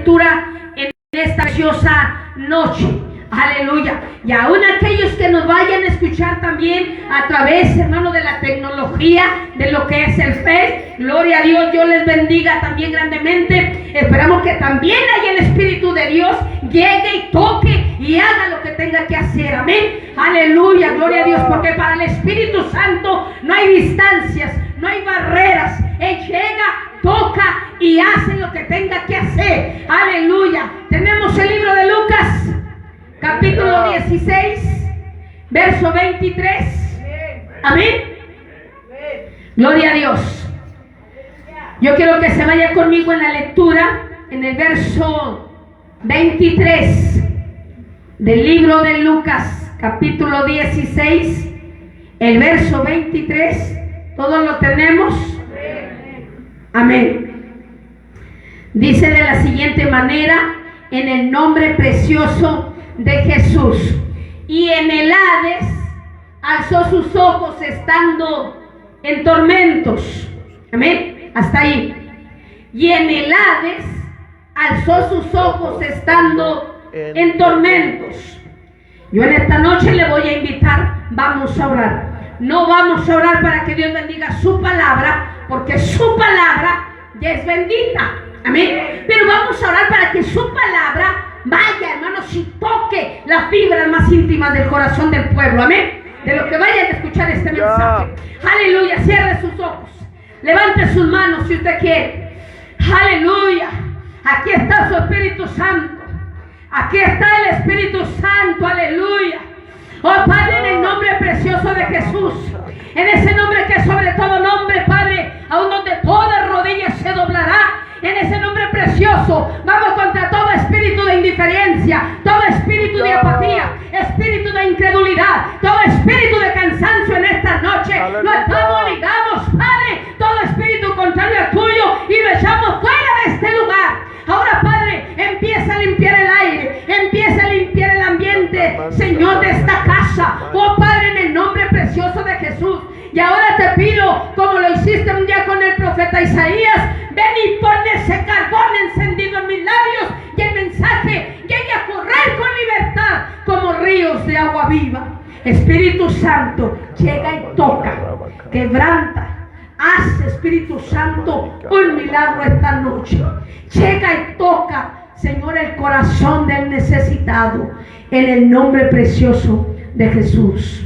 lectura en esta preciosa noche. Aleluya. Y aún aquellos que nos vayan a escuchar también a través, hermano, de la tecnología, de lo que es el Face, gloria a Dios, Dios les bendiga también grandemente. Esperamos que también haya el Espíritu de Dios llegue y toque y haga lo que tenga que hacer. Amén. Aleluya, gloria a Dios, porque para el Espíritu Santo no hay distancias, no hay barreras. Él llega, toca y hace lo que tenga que hacer. Aleluya. Tenemos el libro de Lucas, capítulo 16, verso 23. Amén. Gloria a Dios. Yo quiero que se vaya conmigo en la lectura, en el verso 23 del libro de Lucas, capítulo 16, el verso 23. ¿Todos lo tenemos? Amén. Dice de la siguiente manera: en el nombre precioso de Jesús. Y en el Hades alzó sus ojos estando en tormentos. Amén. Hasta ahí. Y en el Hades alzó sus ojos estando en tormentos. Yo en esta noche le voy a invitar, vamos a orar. No vamos a orar para que Dios bendiga su palabra, porque su palabra ya es bendita. Amén. Pero vamos a orar para que su palabra vaya, hermanos, y toque las fibras más íntimas del corazón del pueblo. Amén. De lo que vayan a escuchar este mensaje. Aleluya. Cierre sus ojos. Levante sus manos si usted quiere. Aleluya. Aquí está su Espíritu Santo. Aquí está el Espíritu Santo. Aleluya. Oh Padre, en el nombre precioso de Jesús, en ese nombre que es sobre todo nombre, Padre, aún donde toda rodilla se doblará, en ese nombre precioso, vamos contra todo espíritu de indiferencia, todo espíritu de apatía, espíritu de incredulidad, todo espíritu de cansancio en esta noche. Lo estamos ligamos, Padre, todo espíritu contrario al tuyo, y lo echamos fuera de este lugar. Ahora, Padre, empieza a limpiar el aire, empieza a limpiar el ambiente, Señor, de esta casa. Oh Padre, en el nombre precioso de Jesús. Y ahora te pido, como lo hiciste un día con el profeta Isaías, ven y pon ese carbón encendido en mis labios, y el mensaje llegue a correr con libertad como ríos de agua viva. Espíritu Santo, llega y toca, quebranta. Haz, Espíritu Santo, un milagro esta noche. Llega y toca, Señor, el corazón del necesitado, en el nombre precioso de Jesús.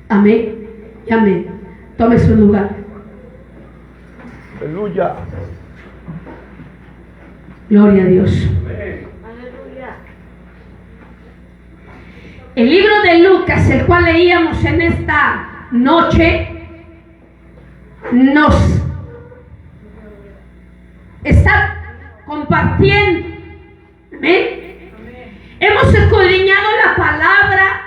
Amén y amén. Tome su lugar. Aleluya. Gloria a Dios. El libro de Lucas, el cual leíamos en esta noche, nos está compartiendo. ¿Amén? Hemos escudriñado la palabra,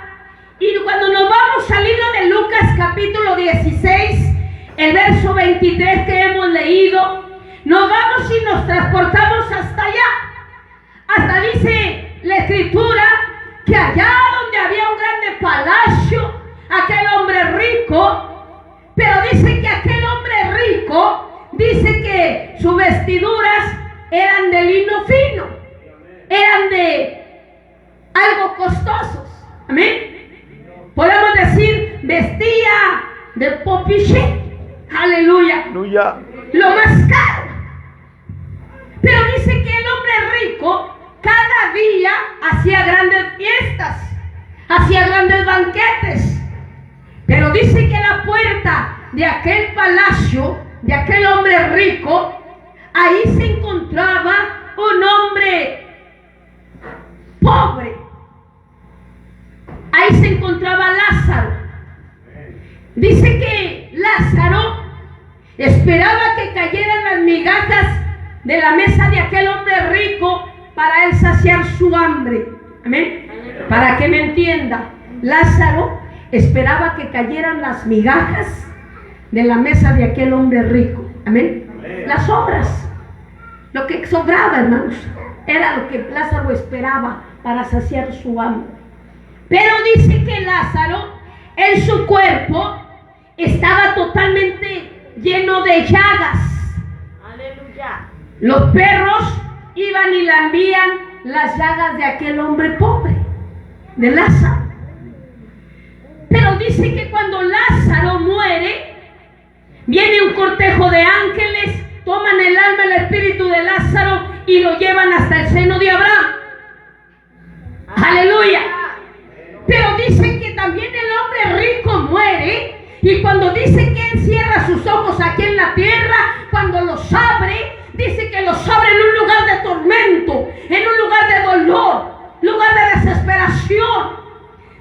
y cuando nos vamos al libro de Lucas capítulo 16, el verso 23 que hemos leído, nos vamos y nos transportamos hasta allá. Hasta dice la escritura que allá donde había un grande palacio, aquel hombre rico, pero dice que aquel hombre rico, dice que sus vestiduras eran de lino fino, eran de algo costosos. Amén. Podemos decir, vestía de popiche. Aleluya. Aleluya. Lo más caro. Pero dice que el hombre rico cada día hacía grandes fiestas, hacía grandes banquetes. Pero dice que la puerta de aquel palacio, de aquel hombre rico, ahí se encontraba un hombre pobre. Ahí se encontraba Lázaro. Dice que Lázaro esperaba que cayeran las migajas de la mesa de aquel hombre rico para él saciar su hambre. Amén. Para que me entienda, Lázaro esperaba que cayeran las migajas de la mesa de aquel hombre rico. Amén. Las sobras, lo que sobraba, hermanos, era lo que Lázaro esperaba para saciar su hambre. Pero dice que Lázaro, en su cuerpo, estaba totalmente lleno de llagas. Aleluya. Los perros iban y lambían las llagas de aquel hombre pobre, de Lázaro. Pero dice que cuando Lázaro muere, viene un cortejo de ángeles, toman el alma, el espíritu de Lázaro y lo llevan hasta el seno de Abraham. Aleluya. Pero dice que también el hombre rico muere, y cuando dice que él cierra sus ojos aquí en la tierra, cuando los abre, dice que los abre en un lugar de tormento, en un lugar de dolor, lugar de desesperación.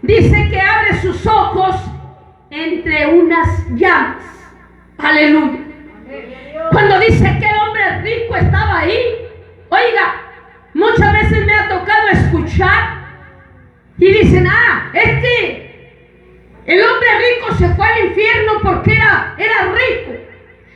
Dice que abre sus ojos entre unas llamas. Aleluya. Cuando dice que el hombre rico estaba ahí, oiga, muchas veces me ha tocado escuchar y dicen, es que el hombre rico se fue al infierno porque era rico.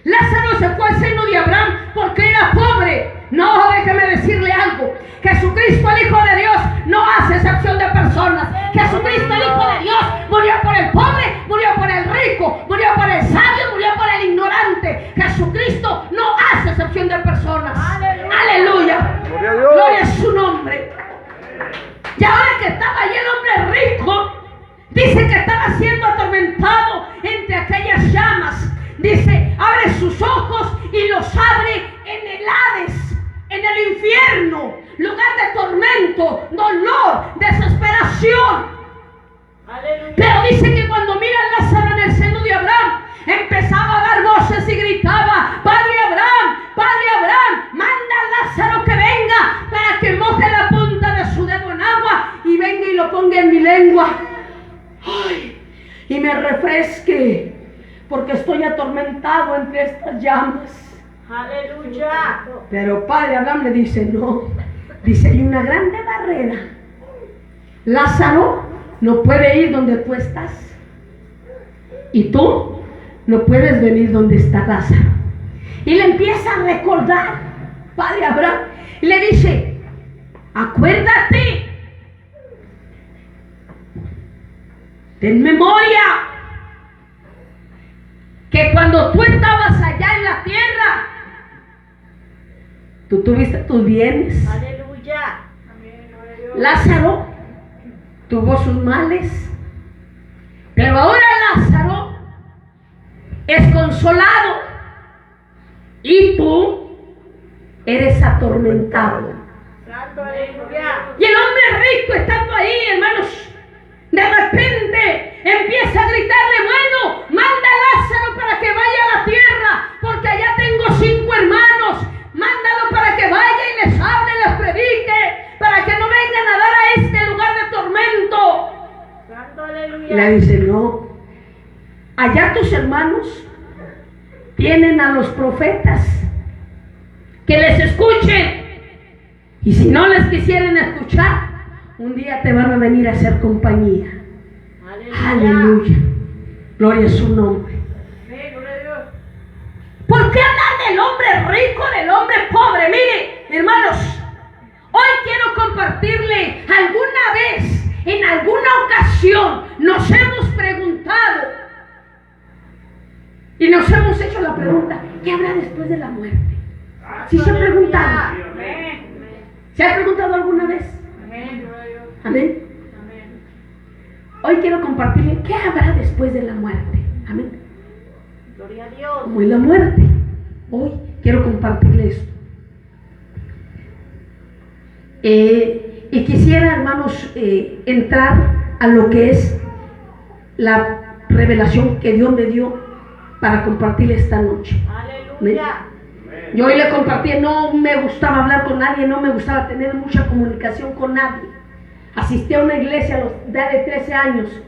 Lázaro se fue al seno de Abraham porque era pobre. No, déjeme decirle algo. Jesucristo, el Hijo de Dios, no hace excepción de personas. Jesucristo, el Hijo de Dios, murió por el pobre, murió por el rico, murió por el sabio, murió por el ignorante. Jesucristo no hace excepción de personas. Aleluya. Gloria a su nombre. Y ahora que estaba ahí el hombre rico, dice que estaba siendo atormentado entre aquellas llamas. Dice, abre sus ojos y los abre en el Hades, en el infierno, lugar de tormento, dolor, desesperación. Aleluya. Pero dice que cuando mira a Lázaro en el seno de Abraham, empezaba a dar voces y gritaba, Padre Abraham, manda a Lázaro que venga para que moje la punta de su dedo en agua y venga y lo ponga en mi lengua. Ay, y me refresque, porque estoy atormentado entre estas llamas. Aleluya. Pero Padre Abraham le dice, no. Dice, hay una grande barrera. Lázaro no puede ir donde tú estás, y tú no puedes venir donde está Lázaro. Y le empieza a recordar Padre Abraham y le dice, acuérdate, ten memoria que cuando tú estabas allá en la tierra, tú tuviste tus bienes. Aleluya. Lázaro tuvo sus males, pero ahora Lázaro es consolado y tú eres atormentado. Y el hombre rico estando ahí, hermanos, de repente empieza a gritarle, bueno, manda a Lázaro para que vaya a la tierra, porque allá tengo 5 hermanos, mándalo para que vaya y les hable, les predique, para que no vengan a dar a este lugar de tormento. Y le dice, no, allá tus hermanos tienen a los profetas, que les escuchen, y si no les quisieran escuchar, un día te van a venir a hacer compañía. Aleluya. Aleluya. Gloria a su nombre. ¿Por qué hablar del hombre rico, del hombre pobre? Mire, hermanos, hoy quiero compartirle, alguna vez, en alguna ocasión, nos hemos preguntado y nos hemos hecho la pregunta, ¿qué habrá después de la muerte? ¿Sí se ha preguntado? ¿Se ha preguntado alguna vez? Amén. Hoy quiero compartirle, ¿qué habrá después de la muerte? Amén. Gloria a Dios. ¿Cómo es la muerte? Hoy quiero compartirle esto. Y quisiera, hermanos, entrar a lo que es la revelación que Dios me dio para compartirle esta noche. Aleluya. Yo hoy le compartí, no me gustaba hablar con nadie, no me gustaba tener mucha comunicación con nadie. Asistí a una iglesia a la edad de 13 años.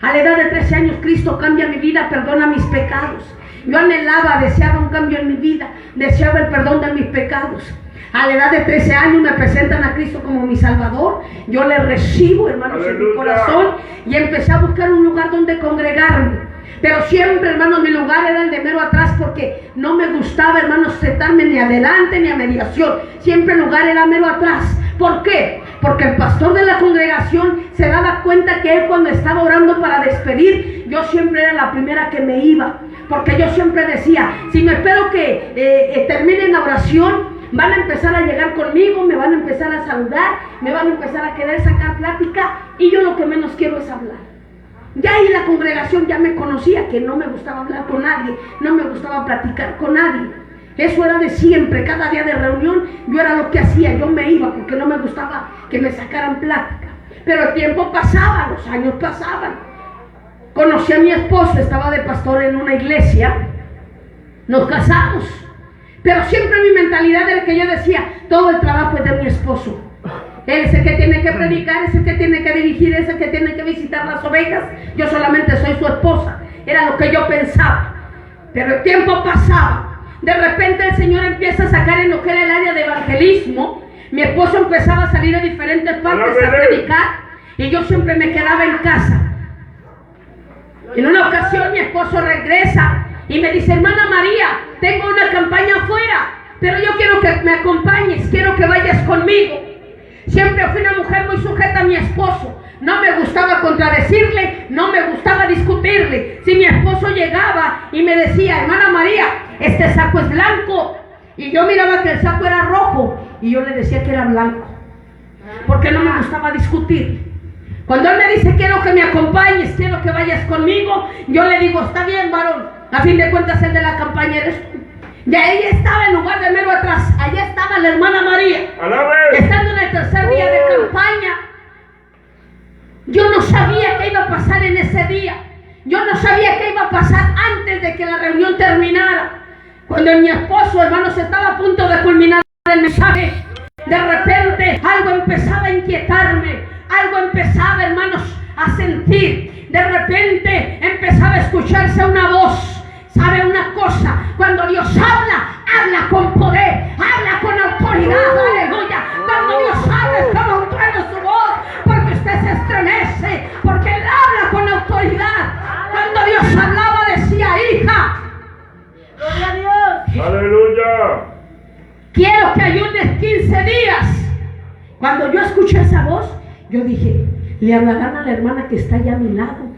A la edad de 13 años, Cristo cambia mi vida, perdona mis pecados. Yo anhelaba, deseaba un cambio en mi vida, deseaba el perdón de mis pecados. A la edad de 13 años me presentan a Cristo como mi Salvador. Yo le recibo, hermanos, en mi corazón, y empecé a buscar un lugar donde congregarme. Pero siempre, hermanos, mi lugar era el de mero atrás, porque no me gustaba, hermanos, sentarme ni adelante ni a mediación. Siempre el lugar era mero atrás. ¿Por qué? Porque el pastor de la congregación se daba cuenta que él, cuando estaba orando para despedir, yo siempre era la primera que me iba. Porque yo siempre decía, si me espero que termine la oración, van a empezar a llegar conmigo, me van a empezar a saludar, me van a empezar a querer sacar plática y yo lo que menos quiero es hablar. Ya ahí la congregación ya me conocía que no me gustaba hablar con nadie, no me gustaba platicar con nadie. Eso era de siempre, cada día de reunión yo era lo que hacía, yo me iba porque no me gustaba que me sacaran plática. Pero el tiempo pasaba, los años pasaban. Conocí a mi esposo, estaba de pastor en una iglesia, nos casamos. Pero siempre mi mentalidad era que yo decía, todo el trabajo es de mi esposo. Él es el que tiene que predicar, es el que tiene que dirigir, es el que tiene que visitar las ovejas. Yo solamente soy su esposa. Era lo que yo pensaba. Pero el tiempo pasaba. De repente el Señor empieza a sacar en lo que era el área de evangelismo. Mi esposo empezaba a salir a diferentes partes a predicar y yo siempre me quedaba en casa. En una ocasión mi esposo regresa y me dice, hermana María, tengo una campaña afuera, pero yo quiero que me acompañes, quiero que vayas conmigo. Siempre fui una mujer muy sujeta a mi esposo. No me gustaba contradecirle, no me gustaba discutirle. Si mi esposo llegaba y me decía, hermana María, este saco es blanco, y yo miraba que el saco era rojo, y yo le decía que era blanco, porque no me gustaba discutir. Cuando él me dice, quiero que me acompañes, quiero que vayas conmigo, yo le digo, está bien, varón, a fin de cuentas el de la campaña eres tú. Y ella estaba en lugar de mero atrás, allá estaba la hermana María, estando en el tercer día de campaña. Yo no sabía qué iba a pasar en ese día, yo no sabía qué iba a pasar antes de que la reunión terminara. Cuando mi esposo, hermanos, estaba a punto de culminar el mensaje, de repente algo empezaba a inquietarme, algo empezaba, hermanos, a sentir. De repente empezaba a escucharse una voz. ¿Sabe una cosa? Cuando Dios habla, habla con poder, habla con autoridad, aleluya. Cuando Dios habla es como un trueno su voz, porque usted se estremece, porque Él habla con autoridad. Cuando Dios hablaba decía, hija, gloria a Dios, aleluya, quiero que ayunes 15 días. Cuando yo escuché esa voz, yo dije, le hablarán a la hermana que está allá a mi lado.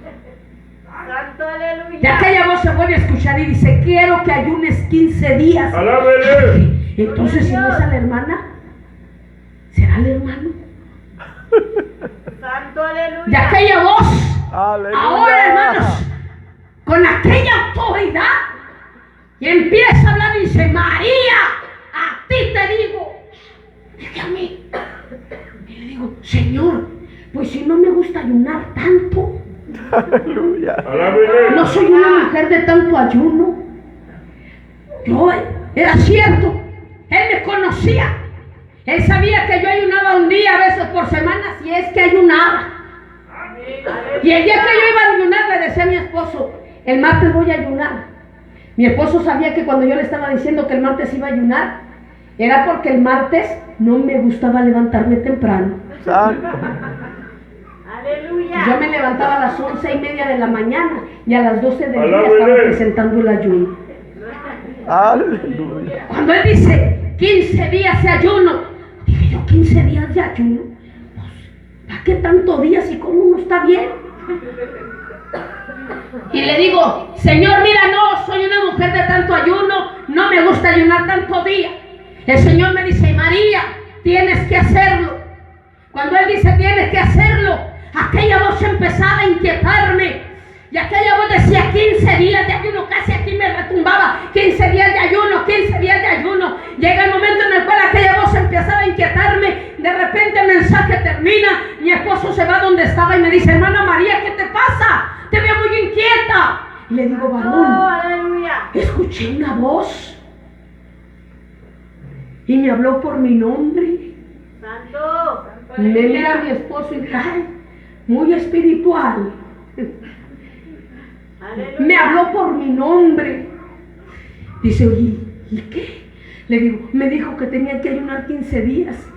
Santo, aleluya. Y aquella voz se vuelve a escuchar y dice, quiero que ayunes 15 días. alábele. Entonces, si no es a la hermana, ¿será el hermano? Santo, aleluya. Y aquella voz, Aleluya. ahora, hermanos, con aquella autoridad, y empieza a hablar y dice, María, a ti te digo, es que a mí. Y le digo, Señor, pues si no me gusta ayunar tanto, Aleluya. Alábele. no soy una mujer de tanto ayuno. Yo, era cierto, él me conocía, él sabía que yo ayunaba un día, a veces por semana, si es que ayunaba. Y el día que yo iba a ayunar le decía a mi esposo, el martes voy a ayunar. Mi esposo sabía que cuando yo le estaba diciendo que el martes iba a ayunar, era porque el martes no me gustaba levantarme temprano. Santo. Aleluya. Yo me levantaba a las 11:30 de la mañana y a las 12 del día Alábele. estaba presentando el ayuno. Aleluya. Cuando él dice 15 días de ayuno, dije yo, 15 días de ayuno, pues, ¿para qué tanto días si con uno está bien? Y le digo, Señor, mira, no soy una mujer de tanto ayuno, no me gusta ayunar tanto día. El Señor me dice, María, tienes que hacerlo. Cuando Él dice tienes que hacerlo, aquella voz empezaba a inquietarme. Y aquella voz decía 15 días de ayuno, casi aquí me retumbaba, 15 días de ayuno, 15 días de ayuno. Llega el momento en el cual aquella voz empezaba a inquietarme. De repente el mensaje termina, mi esposo se va donde estaba y me dice, hermana María, ¿qué te pasa? Te veo muy inquieta. Y le digo, Oh, varón, aleluya. escuché una voz y me habló por mi nombre. Santo. Me mira mi esposo y dice, ay, muy espiritual. Aleluya. Me habló por mi nombre. Dice, oye, ¿y qué? Le digo, me dijo que tenía que ayunar 15 días.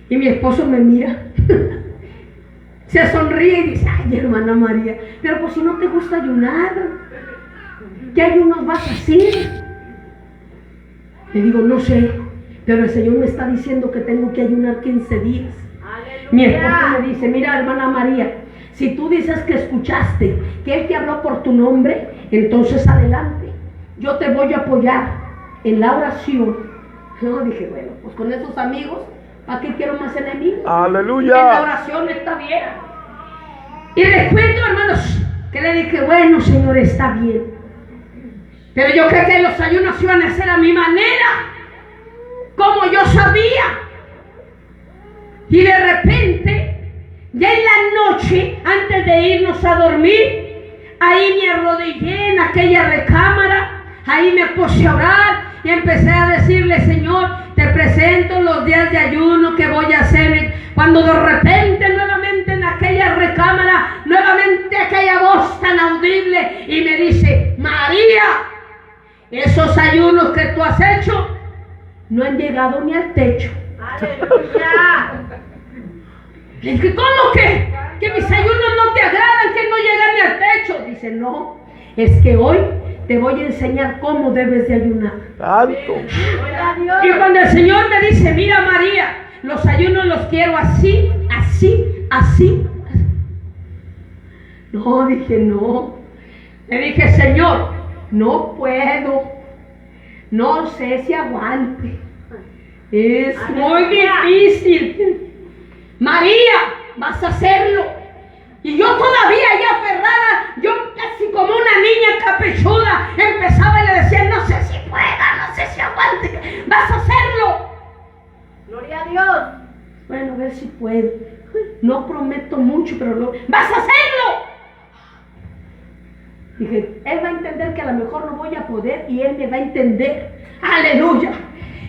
Y mi esposo me mira. Se sonríe y dice, ay, hermana María, pero pues si no te gusta ayunar, ¿qué ayunos vas a hacer? Le digo, no sé, pero el Señor me está diciendo que tengo que ayunar 15 días. Aleluya. Mi esposo me dice, mira, hermana María, si tú dices que escuchaste que Él te habló por tu nombre, entonces adelante. Yo te voy a apoyar en la oración No, dije, bueno, pues con esos amigos, ¿para qué quiero más enemigos? Aleluya. En la oración está bien. Y les cuento, hermanos, que le dije, bueno, Señor, está bien. Pero yo creo que los ayunos iban a hacer a mi manera, como yo sabía. Y de repente, ya en la noche, antes de irnos a dormir, ahí me arrodillé en aquella recámara, ahí me puse a orar y empecé a decirle, Señor, te presento los días de ayuno que voy a hacer. Cuando de repente nuevamente en aquella recámara, nuevamente aquella voz tan audible y me dice, María, esos ayunos que tú has hecho no han llegado ni al techo. Aleluya. Le dije, ¿cómo que? Que mis ayunos no te agradan, que no llegan ni al techo. Dice, no, es que hoy te voy a enseñar cómo debes de ayunar. Santo. Gloria a Dios. Y cuando el Señor me dice, mira María, los ayunos los quiero así, así, así. No, dije, no. Le dije, Señor, no puedo. No sé si aguante. Es muy difícil. María, vas a hacerlo. Y yo todavía ya aferrada, yo casi como una niña capechuda, empezaba y le decía, no sé si pueda, no sé si aguante, vas a hacerlo. Gloria a Dios. Bueno, a ver si puedo. No prometo mucho, pero vas a hacerlo. Dije, él va a entender que a lo mejor no voy a poder y él me va a entender. Aleluya.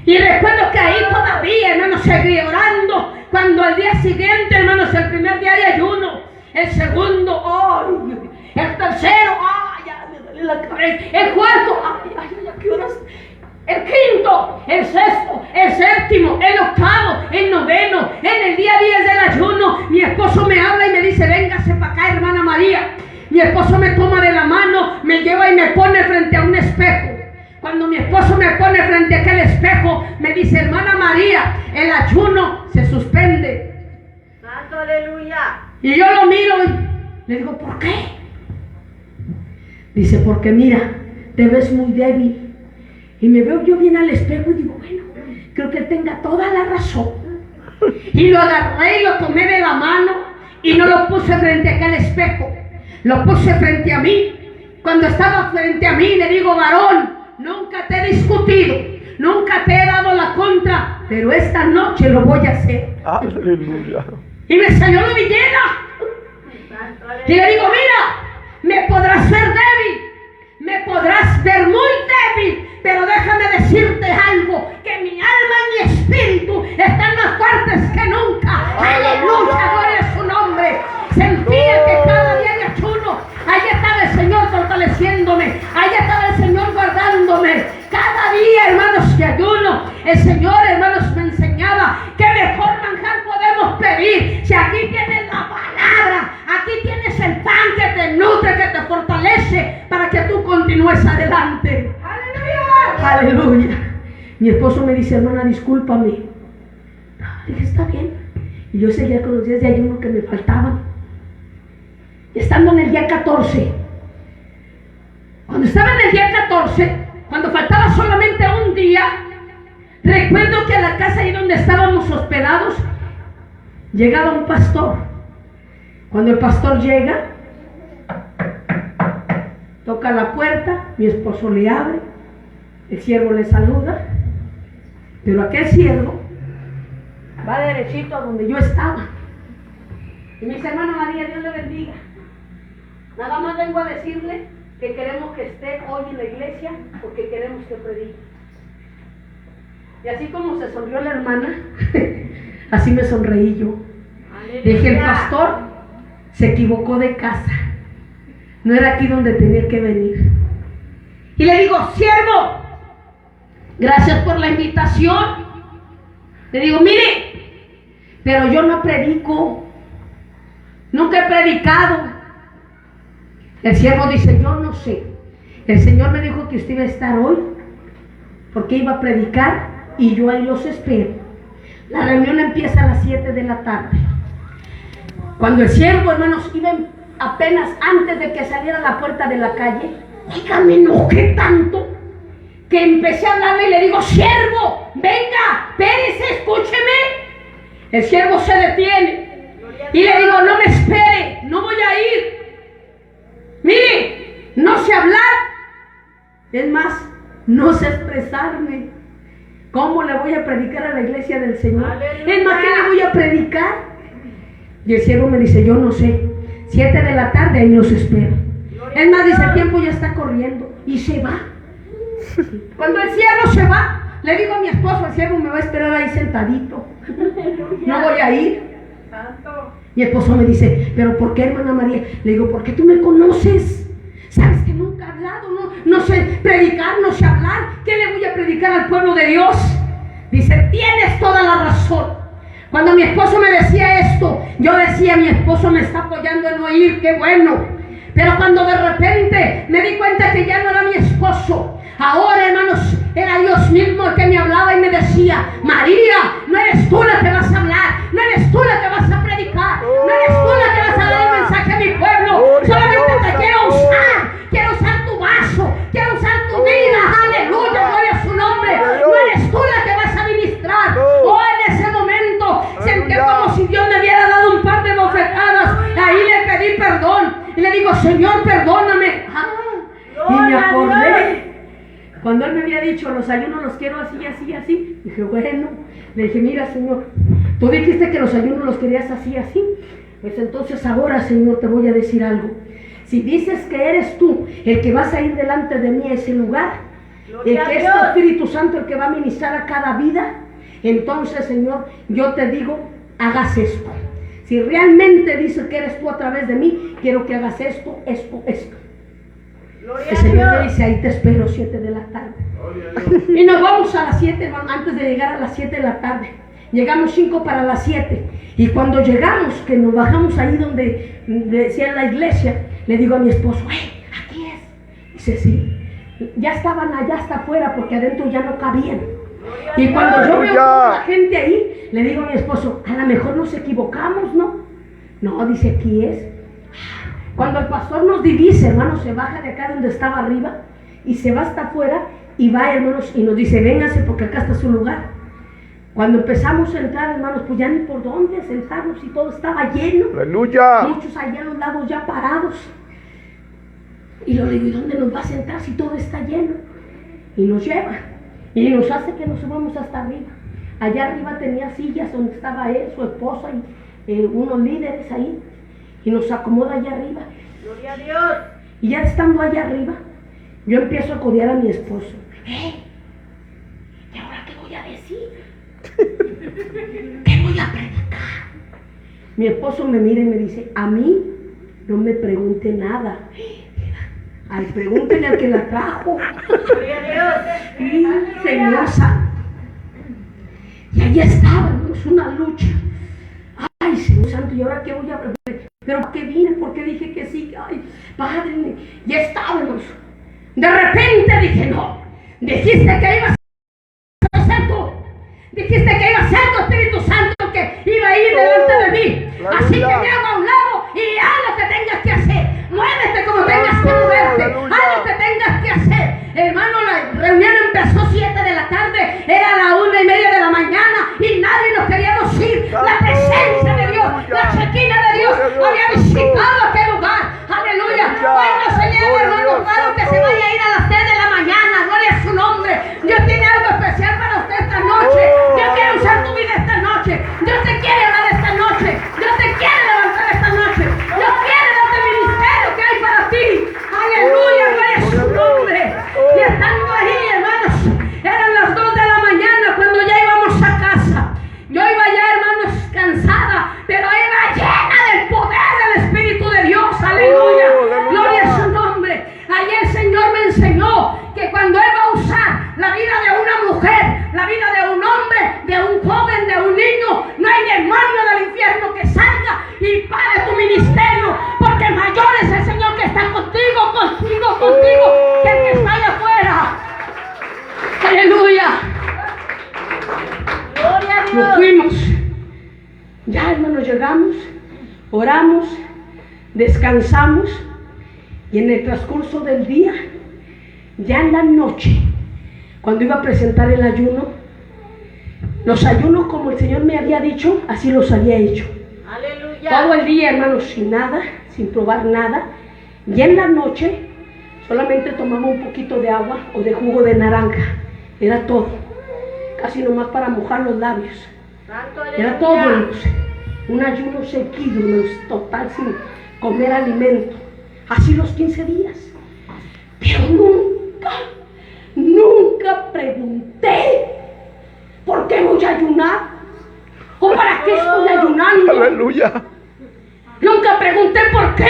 Y recuerdo que ahí todavía, hermanos, seguí orando. Cuando al día siguiente, hermanos, el primer día de ayuno, el segundo, ¡ay! El tercero, ¡ay! Ya me duele la cabeza. El cuarto, ¡ay! ¿Qué horas? El quinto, el sexto, el séptimo, el octavo, el noveno. En el día 10 del ayuno, mi esposo me habla y me dice, véngase para acá, hermana María. Mi esposo me toma de la mano, me lleva y me pone frente a un espejo. Cuando mi esposo me pone frente a aquel espejo, me dice, hermana María, el ayuno se suspende. Santo aleluya. Y yo lo miro y le digo, ¿por qué? Dice, porque mira, te ves muy débil. Y me veo yo bien al espejo y digo, bueno, creo que él tenga toda la razón. Y lo agarré y lo tomé de la mano y no lo puse frente a aquel espejo. Lo puse frente a mí. Cuando estaba frente a mí le digo, varón, nunca te he discutido, nunca te he dado la contra, pero esta noche lo voy a hacer. Aleluya. Y me salió la villena. Santo Y le digo, aleluya. mira, me podrás ver débil, me podrás ver muy débil, pero déjame decirte algo, que mi alma y mi espíritu están más fuertes que nunca. Aleluya, gloria a su nombre. Sentía que cada día de ayuno, ahí estaba el Señor fortaleciéndome, ahí estaba el Señor guardándome. Cada día, hermanos, de ayuno, el Señor, hermanos, me enseñaba que mejor manjar podemos pedir. Si aquí tienes la palabra, aquí tienes el pan que te nutre, que te fortalece, para que tú continúes adelante. ¡Aleluya! ¡Aleluya! Mi esposo me dice, hermana, discúlpame. Dije, está bien. Y yo seguía con los días de ayuno que me faltaban. Estando en el día 14, cuando estaba en el día 14, cuando faltaba solamente un día, recuerdo que a la casa ahí donde estábamos hospedados, llegaba un pastor. Cuando el pastor llega, toca la puerta, mi esposo le abre, el siervo le saluda, pero aquel siervo va derechito a donde yo estaba. Y me dice, hermana María, Dios le bendiga. Nada más vengo a decirle que queremos que esté hoy en la iglesia porque queremos que predique. Y así como se sonrió la hermana, así me sonreí yo. Aleluya. Dije, el pastor se equivocó de casa. No era aquí donde tenía que venir. Y le digo, siervo, gracias por la invitación. Le digo, mire, pero yo no predico. Nunca he predicado. El siervo dice, yo no sé. El Señor me dijo que usted iba a estar hoy porque iba a predicar y yo ahí los espero. La reunión empieza a las 7 de la tarde. Cuando el siervo, hermanos, iba apenas antes de que saliera a la puerta de la calle, oiga, me enojé tanto que empecé a hablarle y le digo, siervo, venga, espérese, escúcheme. El siervo se detiene y le digo, no me espere, no voy a ir. Mire, no sé hablar. Es más, no sé expresarme. ¿Cómo le voy a predicar a la iglesia del Señor? ¡Aleluya! Es más, ¿qué le voy a predicar? Y el siervo me dice, yo no sé. 7 de la tarde ahí los espero. Es más, dice, el tiempo ya está corriendo. Y se va. Cuando el siervo se va, le digo a mi esposo, el siervo me va a esperar ahí sentadito. No voy a ir. Santo. Mi esposo me dice, ¿pero por qué, hermana María? Le digo, porque tú me conoces. Sabes que nunca he hablado, no sé predicar, no sé hablar. ¿Qué le voy a predicar al pueblo de Dios? Dice, tienes toda la razón. Cuando mi esposo me decía esto, yo decía, mi esposo me está apoyando en oír, qué bueno. Pero cuando de repente me di cuenta que ya no era mi esposo, ahora, hermanos, era Dios mismo el que me hablaba y me decía, María, no eres tú la que vas a hablar, no eres tú la que vas a predicar, no eres tú la que vas a dar el mensaje a mi pueblo, solamente te quiero usar tu vaso, quiero usar tu vida, aleluya, gloria a su nombre, no eres tú la que vas a ministrar. Oh, en ese momento sentí como si Dios me hubiera dado un par de bofetadas, ahí le pedí perdón y le digo, Señor, perdóname. Y me acordé cuando él me había dicho, los ayunos los quiero así, así, así. Dije, bueno, le dije, mira, Señor, tú dijiste que los ayunos los querías así, así. Pues entonces ahora, Señor, te voy a decir algo. Si dices que eres tú el que vas a ir delante de mí a ese lugar, el que es tu Espíritu Santo el que va a ministrar a cada vida, entonces, Señor, yo te digo, hagas esto. Si realmente dices que eres tú a través de mí, quiero que hagas esto, esto, esto. El Señor me dice, ahí te espero 7 de la tarde. Y nos vamos a las 7, antes de llegar a las 7 de la tarde. Llegamos 5 para las 7. Y cuando llegamos, que nos bajamos ahí donde decía la iglesia, le digo a mi esposo, aquí es. Dice, sí. Ya estaban allá hasta afuera porque adentro ya no cabían. Y cuando yo veo a la gente ahí, le digo a mi esposo, a lo mejor nos equivocamos, ¿no? No, dice, aquí es. Cuando el pastor nos divise, hermanos, se baja de acá donde estaba arriba y se va hasta afuera y va, hermanos, y nos dice, vénganse porque acá está su lugar. Cuando empezamos a entrar, hermanos, pues ya ni por dónde sentarnos y todo estaba lleno. ¡Aleluya! Muchos allá a los lados ya parados. Y yo le digo, ¿y dónde nos va a sentar si todo está lleno? Y nos lleva y nos hace que nos subamos hasta arriba. Allá arriba tenía sillas donde estaba él, su esposa y unos líderes ahí. Y nos acomoda allá arriba. Gloria a Dios. Y ya estando allá arriba, yo empiezo a codear a mi esposo. ¿Y ahora qué voy a decir? ¿Qué voy a predicar? Mi esposo me mira y me dice, a mí no me pregunte nada. Ay, pregúntenle al que la trajo. Gloria a Dios. Sí, Señor Santo. Y allí estábamos, una lucha. Ay, Señor Santo, ¿y ahora qué voy a predicar? ¿Pero por qué vine? ¿Por qué dije que sí? Ay, Padre, ya estábamos. De repente dije, no, dijiste que ibas a ser tú. Dijiste que iba a ser tu Espíritu Santo que iba a ir delante de mí. Así que me hago a un lado y haz lo que tengas que hacer. Muévete como tengas que moverte. Haz lo que tengas que hacer. Hermano, la reunión empezó 7 de la tarde. Era la 1:30 de la mañana y nadie nos queríamos ir. La presencia de Dios, la Shekinah de Dios había visitado aquel lugar. Aleluya. Hoy no se lleva, hermano, claro que se vaya a ir a las 3 de la mañana. Gloria a su nombre. Dios tiene algo especial para usted esta noche. Dios quiere usar tu vida esta noche. Dios te quiere hablar esta noche. Dios te quiere levantar esta noche. Dios quiere darte el ministerio que hay para ti. Aleluya, gloria a su nombre. Y estando ahí, hermanos, eran las 2 de la mañana cuando ya íbamos a casa. Yo iba ya, hermanos, cansada, pero iba llena del poder del Espíritu de Dios. Aleluya, gloria a su nombre. Ayer el Señor me enseñó que cuando Él va a usar la vida de una mujer, la vida de un hombre, de un joven, de un niño, no hay demonio del infierno que salga y pare tu ministerio, porque mayor es el Señor que está contigo, que el que está allá afuera. Aleluya. Gloria a Dios. Nos fuimos. Ya, hermanos, llegamos, oramos, descansamos y en el transcurso del día, ya en la noche, cuando iba a presentar el ayuno, los ayunos como el Señor me había dicho, así los había hecho. Aleluya. Todo el día, hermanos, sin nada, sin probar nada. Y en la noche solamente tomaba un poquito de agua o de jugo de naranja. Era todo. Casi nomás para mojar los labios. Santo, Era aleluya. todo, hermanos. Un ayuno seguido, hermanos, total, sin comer alimento. Así los 15 días. Pero nunca pregunté ¿por qué voy a ayunar? ¿O para qué estoy ayunando? Aleluya. Nunca pregunté por qué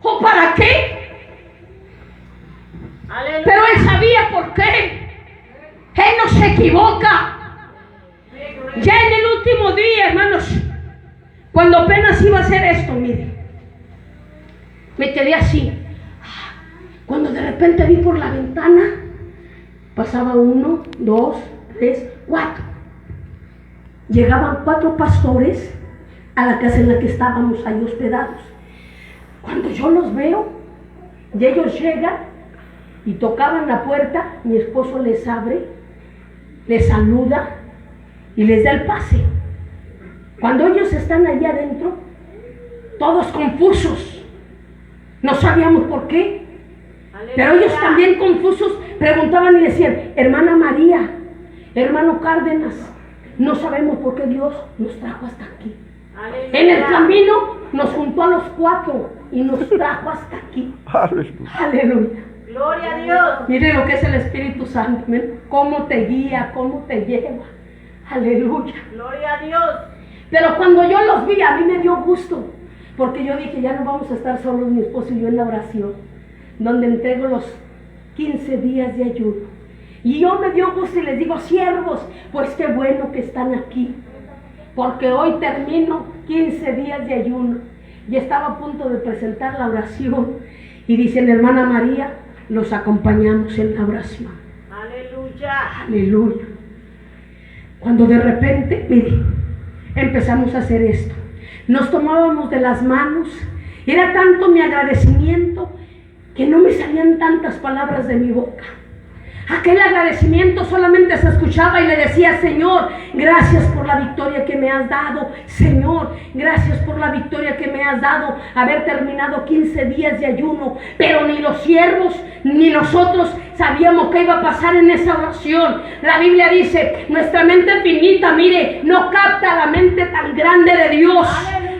o para qué. Aleluya. Pero él sabía por qué. Él no se equivoca. Ya en el último día, hermanos, cuando apenas iba a hacer esto, mire, me quedé así. Cuando de repente vi por la ventana, pasaba 1, 2, 3, 4. Llegaban 4 pastores a la casa en la que estábamos ahí hospedados. Cuando yo los veo, y ellos llegan y tocaban la puerta, mi esposo les abre, les saluda y les da el pase. Cuando ellos están allá adentro, todos confusos, no sabíamos por qué, pero ellos también confusos preguntaban y decían: hermana María, hermano Cárdenas, no sabemos por qué Dios nos trajo hasta aquí. Aleluya. En el camino nos juntó a los 4 y nos trajo hasta aquí. Aleluya. Aleluya. Gloria a Dios. Mire lo que es el Espíritu Santo, ¿ven? Cómo te guía, cómo te lleva. Aleluya. Gloria a Dios. Pero cuando yo los vi, a mí me dio gusto, porque yo dije: ya no vamos a estar solos mi esposo y yo en la oración, donde entrego los 15 días de ayuno. Y yo me dio gusto y les digo: siervos, pues qué bueno que están aquí, porque hoy termino 15 días de ayuno. Y estaba a punto de presentar la oración y dicen: hermana María, los acompañamos en la oración. Aleluya. Aleluya. Cuando de repente, mire, empezamos a hacer esto, nos tomábamos de las manos. Era tanto mi agradecimiento que no me salían tantas palabras de mi boca. Aquel agradecimiento solamente se escuchaba y le decía: Señor, gracias por la victoria que me has dado. Señor, gracias por la victoria que me has dado, haber terminado 15 días de ayuno. Pero ni los siervos ni nosotros sabíamos qué iba a pasar en esa oración. La Biblia dice: nuestra mente finita, mire, no capta la mente tan grande de Dios.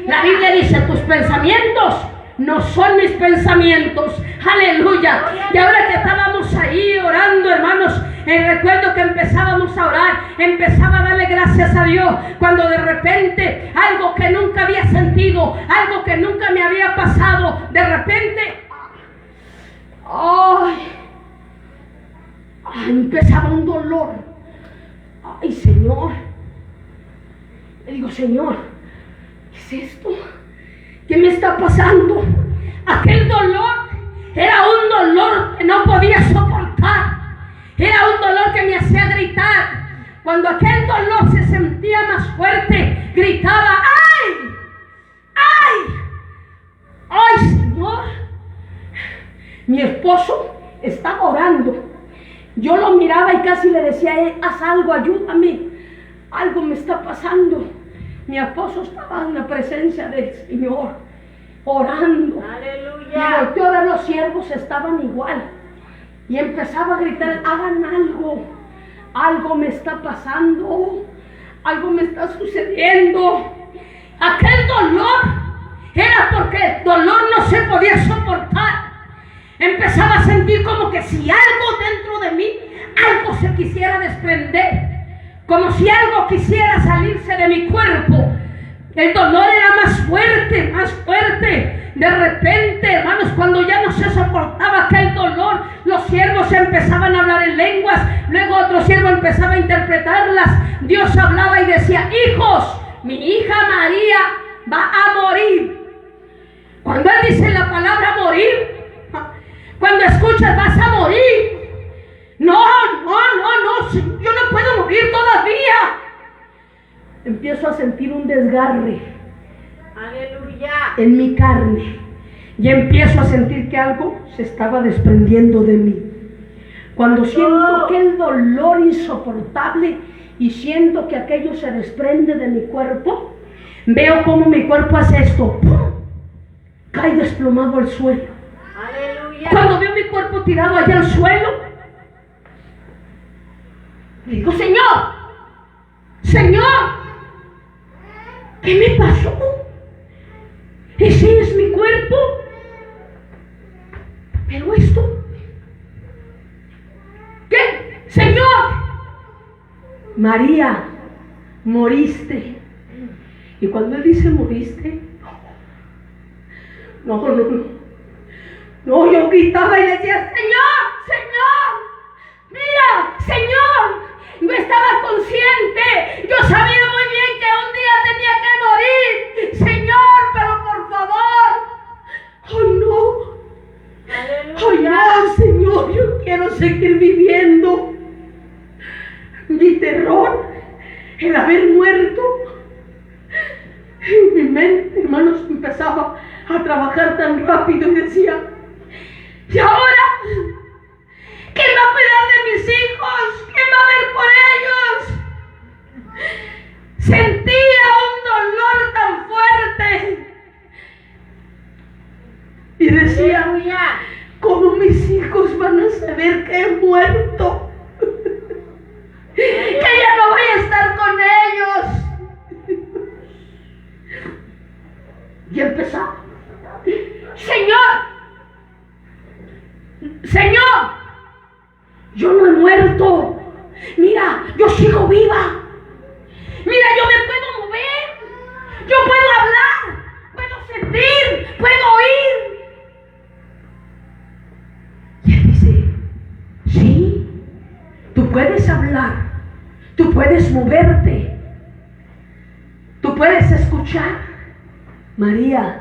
La Biblia dice: tus pensamientos no son mis pensamientos. Aleluya. Y ahora que estábamos ahí orando, hermanos, recuerdo que empezábamos a orar, empezaba a darle gracias a Dios, cuando de repente algo que nunca había sentido, algo que nunca me había pasado, de repente empezaba un dolor. Ay, Señor. Le digo: Señor, ¿qué es esto? ¿Qué me está pasando? Aquel dolor era un dolor que no podía soportar. Era un dolor que me hacía gritar. Cuando aquel dolor se sentía más fuerte, gritaba: ¡ay! ¡ay! ¡ay, Señor! Mi esposo estaba orando. Yo lo miraba y casi le decía a él: haz algo, ayúdame. Algo me está pasando. Mi esposo estaba en la presencia del Señor, orando. Aleluya. Y volteó a ver, los siervos estaban igual. Y empezaba a gritar: hagan algo. Algo me está pasando. Algo me está sucediendo. Aquel dolor era porque el dolor no se podía soportar. Empezaba a sentir como que si algo dentro de mí, algo se quisiera desprender. Como si algo quisiera salirse de mi cuerpo. El dolor era más fuerte, más fuerte. De repente, hermanos, cuando ya no se soportaba aquel dolor, los siervos empezaban a hablar en lenguas. Luego otro siervo empezaba a interpretarlas. Dios hablaba y decía: hijos, mi hija María va a morir. Cuando Él dice la palabra morir, cuando escuchas vas a morir. No, yo no puedo morir todavía. Empiezo a sentir un desgarre Aleluya. en mi carne y empiezo a sentir que algo se estaba desprendiendo de mí. Cuando siento aquel dolor insoportable y siento que aquello se desprende de mi cuerpo, veo cómo mi cuerpo hace esto, ¡pum!, cae desplomado al suelo. Aleluya. Cuando veo mi cuerpo tirado allá al suelo, digo, Señor, ¿qué me pasó? Ese es mi cuerpo. Pero esto, ¿qué? Señor, María, moriste. Y cuando él dice moriste, no, yo gritaba y decía, Señor, mira, Señor, yo estaba consciente, yo sabía muy bien que un día tenía que morir, Señor, pero por favor, ay no, Señor, yo quiero seguir viviendo. Mi terror, el haber muerto, mi mente, hermanos, empezaba a trabajar tan rápido y decía, ¿y ahora? ¿Quién va a cuidar de mis hijos? ¿Quién va a ver por ellos? Sentía un dolor tan fuerte. Y decía, Aleluya. ¿cómo mis hijos van a saber que he muerto? Que ya no voy a estar con ellos. Y empezaba, Señor, yo no he muerto. Mira, yo sigo viva. Mira, yo me puedo mover. Yo puedo hablar. Puedo sentir. Puedo oír. Y él dice, sí, tú puedes hablar. Tú puedes moverte. Tú puedes escuchar. María,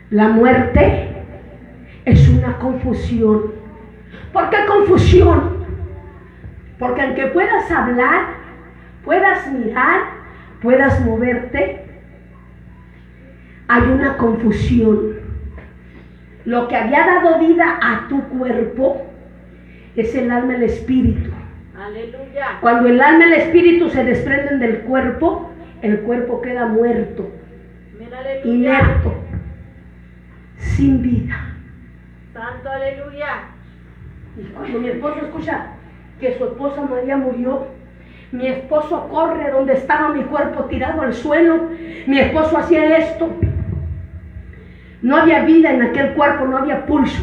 la muerte es una confusión. ¿Por qué confusión? Porque aunque puedas hablar, puedas mirar, puedas moverte, hay una confusión. Lo que había dado vida a tu cuerpo es el alma y el espíritu. Aleluya. Cuando el alma y el espíritu se desprenden del cuerpo, el cuerpo queda muerto, Aleluya. inerto, sin vida. Santo aleluya. Y cuando mi esposo escucha que su esposa María murió, mi esposo corre donde estaba mi cuerpo tirado al suelo. Mi esposo hacía esto. No había vida en aquel cuerpo, no había pulso.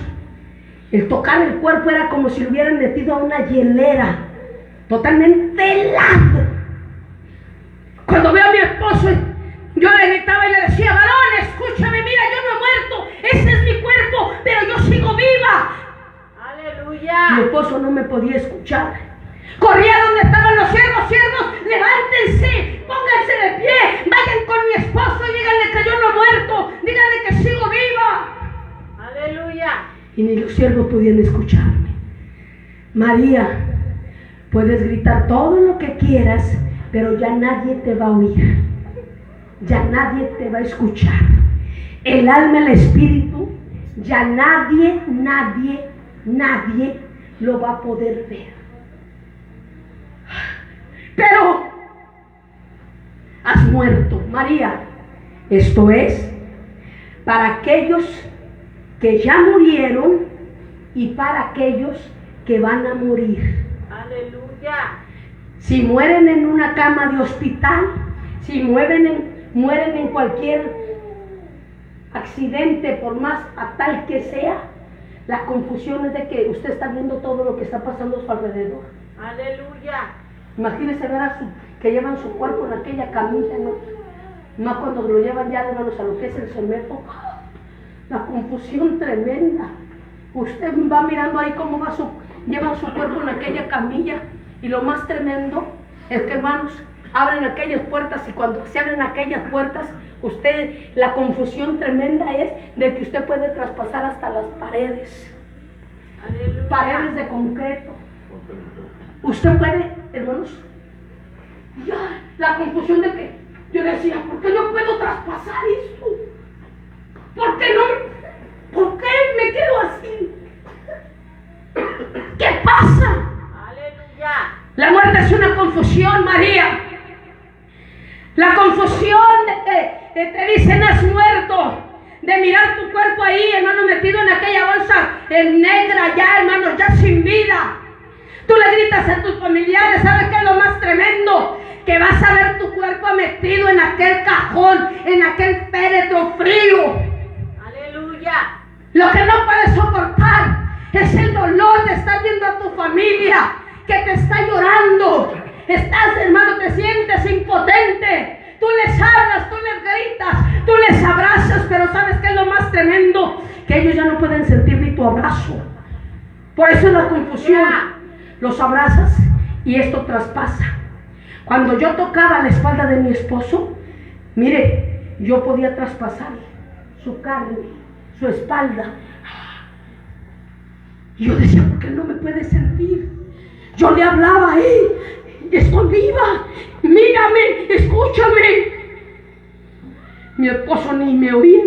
El tocar el cuerpo era como si lo hubieran metido a una hielera, totalmente helado. Cuando veo a mi esposo, yo le gritaba y le decía, varón, escúchame, mira, yo no he muerto, ese es mi cuerpo, pero yo sigo viva. Aleluya. Mi esposo no me podía escuchar. Corría donde estaban los siervos, levántense, pónganse de pie, vayan con mi esposo y díganle que yo no he muerto, díganle que sigo viva. Aleluya. Y ni los siervos podían escucharme. María, puedes gritar todo lo que quieras, pero ya nadie te va a oír, ya nadie te va a escuchar. El alma, el espíritu, ya nadie lo va a poder ver. Pero has muerto, María. Esto es para aquellos que ya murieron y para aquellos que van a morir. Aleluya. Si mueren en una cama de hospital, si mueren en cualquier accidente, por más fatal que sea, la confusión es de que usted está viendo todo lo que está pasando a su alrededor. Aleluya. Imagínese ver que llevan su cuerpo en aquella camilla, ¿no? Más cuando lo llevan ya, hermanos, a lo que es el cemento. La confusión tremenda. Usted va mirando ahí cómo llevan su cuerpo en aquella camilla. Y lo más tremendo es que, hermanos, abren aquellas puertas y cuando se abren aquellas puertas, la confusión tremenda es de que usted puede traspasar hasta las paredes. Aleluya. Paredes de concreto. Usted puede, hermanos, ya, la confusión de que yo decía, ¿por qué no puedo traspasar esto? ¿Por qué no? ¿Por qué me quedo así? ¿Qué pasa? Aleluya. La muerte es una confusión, María. La confusión de que te dicen has muerto, de mirar tu cuerpo ahí, hermano, metido en aquella bolsa negra ya, hermano, ya sin vida. Tú le gritas a tus familiares, ¿sabes qué es lo más tremendo? Que vas a ver tu cuerpo metido en aquel cajón, en aquel féretro frío. Aleluya. Lo que no puedes soportar es el dolor de estar viendo a tu familia que te está llorando. Estás, hermano, te sientes impotente. Tú les hablas, tú les gritas, tú les abrazas, pero ¿sabes qué es lo más tremendo? Que ellos ya no pueden sentir ni tu abrazo. Por eso es la confusión. Los abrazas y esto traspasa. Cuando yo tocaba la espalda de mi esposo, mire, yo podía traspasar su carne, su espalda. Y yo decía, ¿por qué no me puede sentir? Yo le hablaba ahí, estoy viva, mírame, escúchame. Mi esposo ni me oía,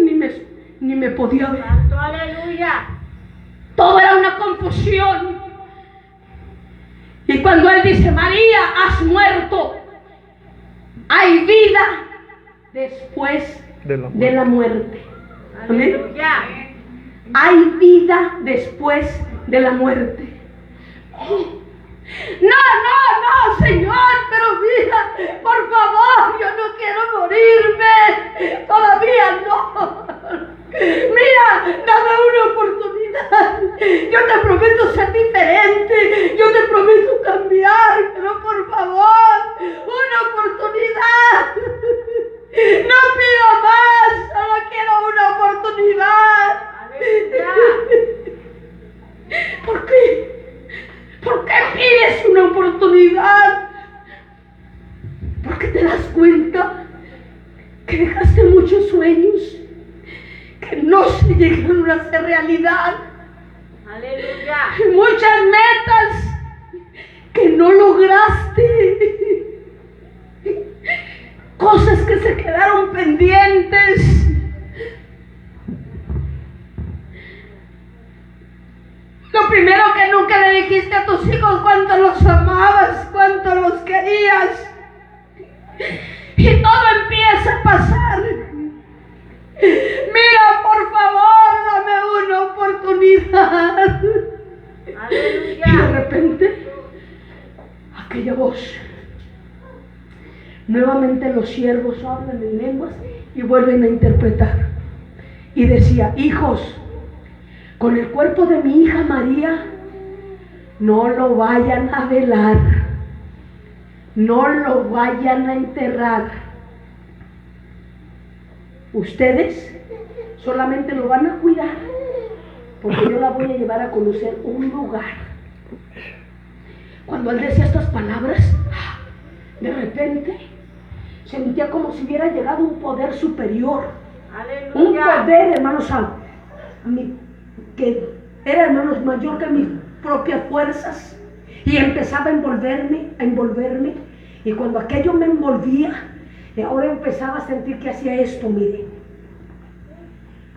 ni me podía ver. Santo aleluya. Todo era una confusión. Y cuando él dice, María, has muerto, hay vida después de la muerte. Amén. Aleluya. Hay vida después de la muerte. No, Señor, pero mira, por favor, yo no quiero morirme. Todavía no. Mira, dame una oportunidad. Yo te prometo ser diferente. Yo te prometo cambiar. Pero por favor, una oportunidad. No pido más. Solo quiero una oportunidad. Aleluya. ¿Por qué? ¿Por qué pides una oportunidad? Porque te das cuenta que dejaste muchos sueños que no se llegaron a hacer realidad. Aleluya. Muchas metas que no lograste. Cosas que se quedaron pendientes. Lo primero que nunca le dijiste a tus hijos, cuánto los amabas, cuánto los querías. Y todo empieza a pasar. Mira, por favor, dame una oportunidad. Aleluya. Y de repente, aquella voz. Nuevamente los siervos hablan en lenguas y vuelven a interpretar. Y decía, hijos, con el cuerpo de mi hija María, no lo vayan a velar, no lo vayan a enterrar. Ustedes solamente lo van a cuidar, porque yo la voy a llevar a conocer un lugar. Cuando él decía estas palabras, de repente sentía como si hubiera llegado un poder superior. Aleluya. Un poder, hermanos, que era, hermanos, mayor que mis propias fuerzas. Y empezaba a envolverme. Y cuando aquello me envolvía, ahora empezaba a sentir que hacía esto, mire.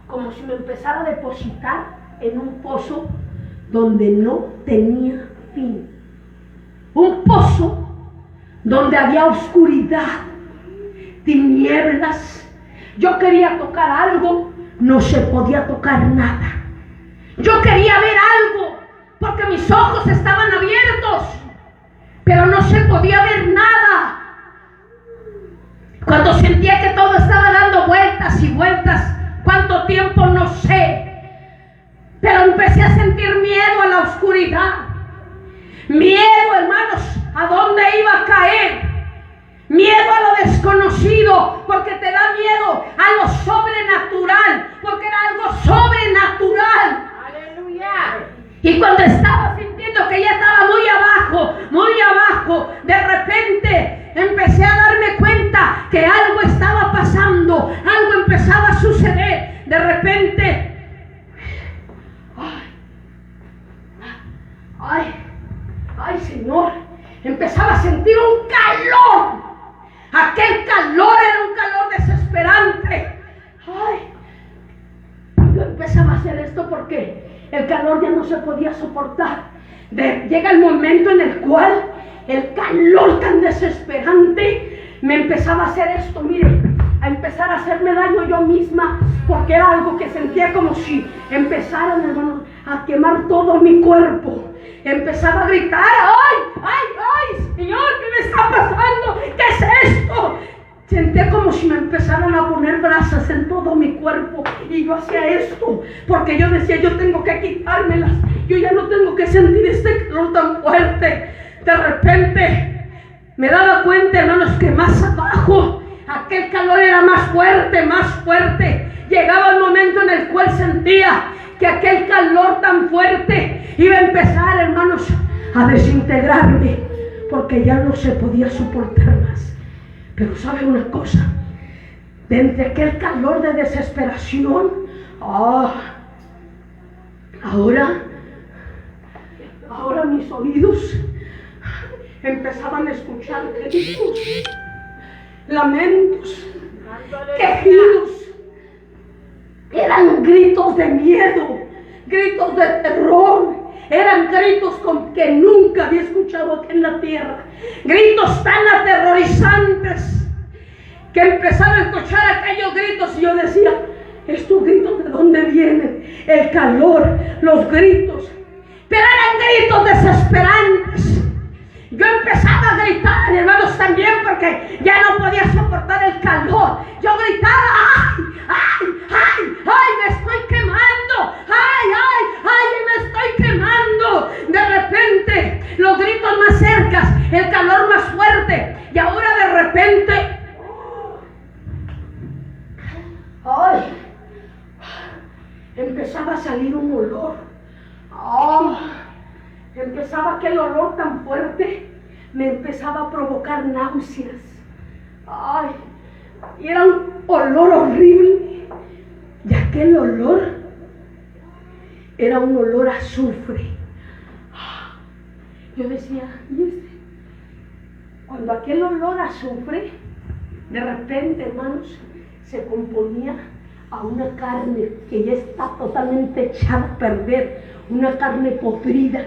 Como si me empezara a depositar en un pozo donde no tenía fin. Un pozo donde había oscuridad, tinieblas. Yo quería tocar algo, no se podía tocar nada. Yo quería ver algo, porque mis ojos estaban abiertos, pero no se podía ver nada. Cuando sentía que todo estaba dando vueltas y vueltas, cuánto tiempo no sé, pero empecé a sentir miedo a la oscuridad. Miedo, hermanos, a dónde iba a caer. Miedo a lo desconocido, porque te da miedo a lo sobrenatural, porque era algo sobrenatural. Aleluya. Y cuando estaba sintiendo que ya estaba muy abajo, de repente empecé a darme cuenta que algo estaba pasando, algo empezaba a suceder. De repente, ay Señor, empezaba a sentir un calor. Aquel calor era un calor desesperante. Yo empezaba a hacer esto porque el calor ya no se podía soportar. Llega el momento en el cual el calor tan desesperante me empezaba a hacer esto, mire, a empezar a hacerme daño yo misma, porque era algo que sentía como si empezaran, hermanos, a quemar todo mi cuerpo. Empezaba a gritar, ¡ay, ay, ay, Señor, qué me está pasando! ¿Qué es esto? Sentía como si me empezaran a poner brasas en todo mi cuerpo, y yo hacía esto porque yo decía, yo tengo que quitármelas, yo ya no tengo que sentir este calor tan fuerte. De repente me daba cuenta, hermanos, que más abajo aquel calor era más fuerte, más fuerte. Llegaba el momento en el cual sentía que aquel calor tan fuerte iba a empezar, hermanos, a desintegrarme, porque ya no se podía soportar más. Pero ¿sabe una cosa? De entre aquel calor de desesperación, ahora mis oídos empezaban a escuchar gritos, lamentos, quejidos. Eran gritos de miedo, gritos de terror. Eran gritos que nunca había escuchado aquí en la tierra. Gritos tan aterrorizantes que empezaba a escuchar aquellos gritos y yo decía, ¿estos gritos de dónde vienen? El calor, los gritos. Pero eran gritos desesperantes. Yo empezaba a gritar, hermanos, también porque ya no podía soportar el calor. Yo gritaba, ¡ay, ay, ay, ay, me estoy quemando! ¡Ay, ay, ay, me estoy quemando! De repente, los gritos más cercas, el calor más fuerte. Y ahora de repente, ¡ay! Empezaba a salir un olor. Empezaba aquel olor tan fuerte, me empezaba a provocar náuseas. ¡Ay! Y era un olor horrible. Y aquel olor era un olor a azufre. Yo decía, ¿y este? Cuando aquel olor a azufre, de repente, hermanos, se componía a una carne que ya está totalmente echada a perder, una carne podrida.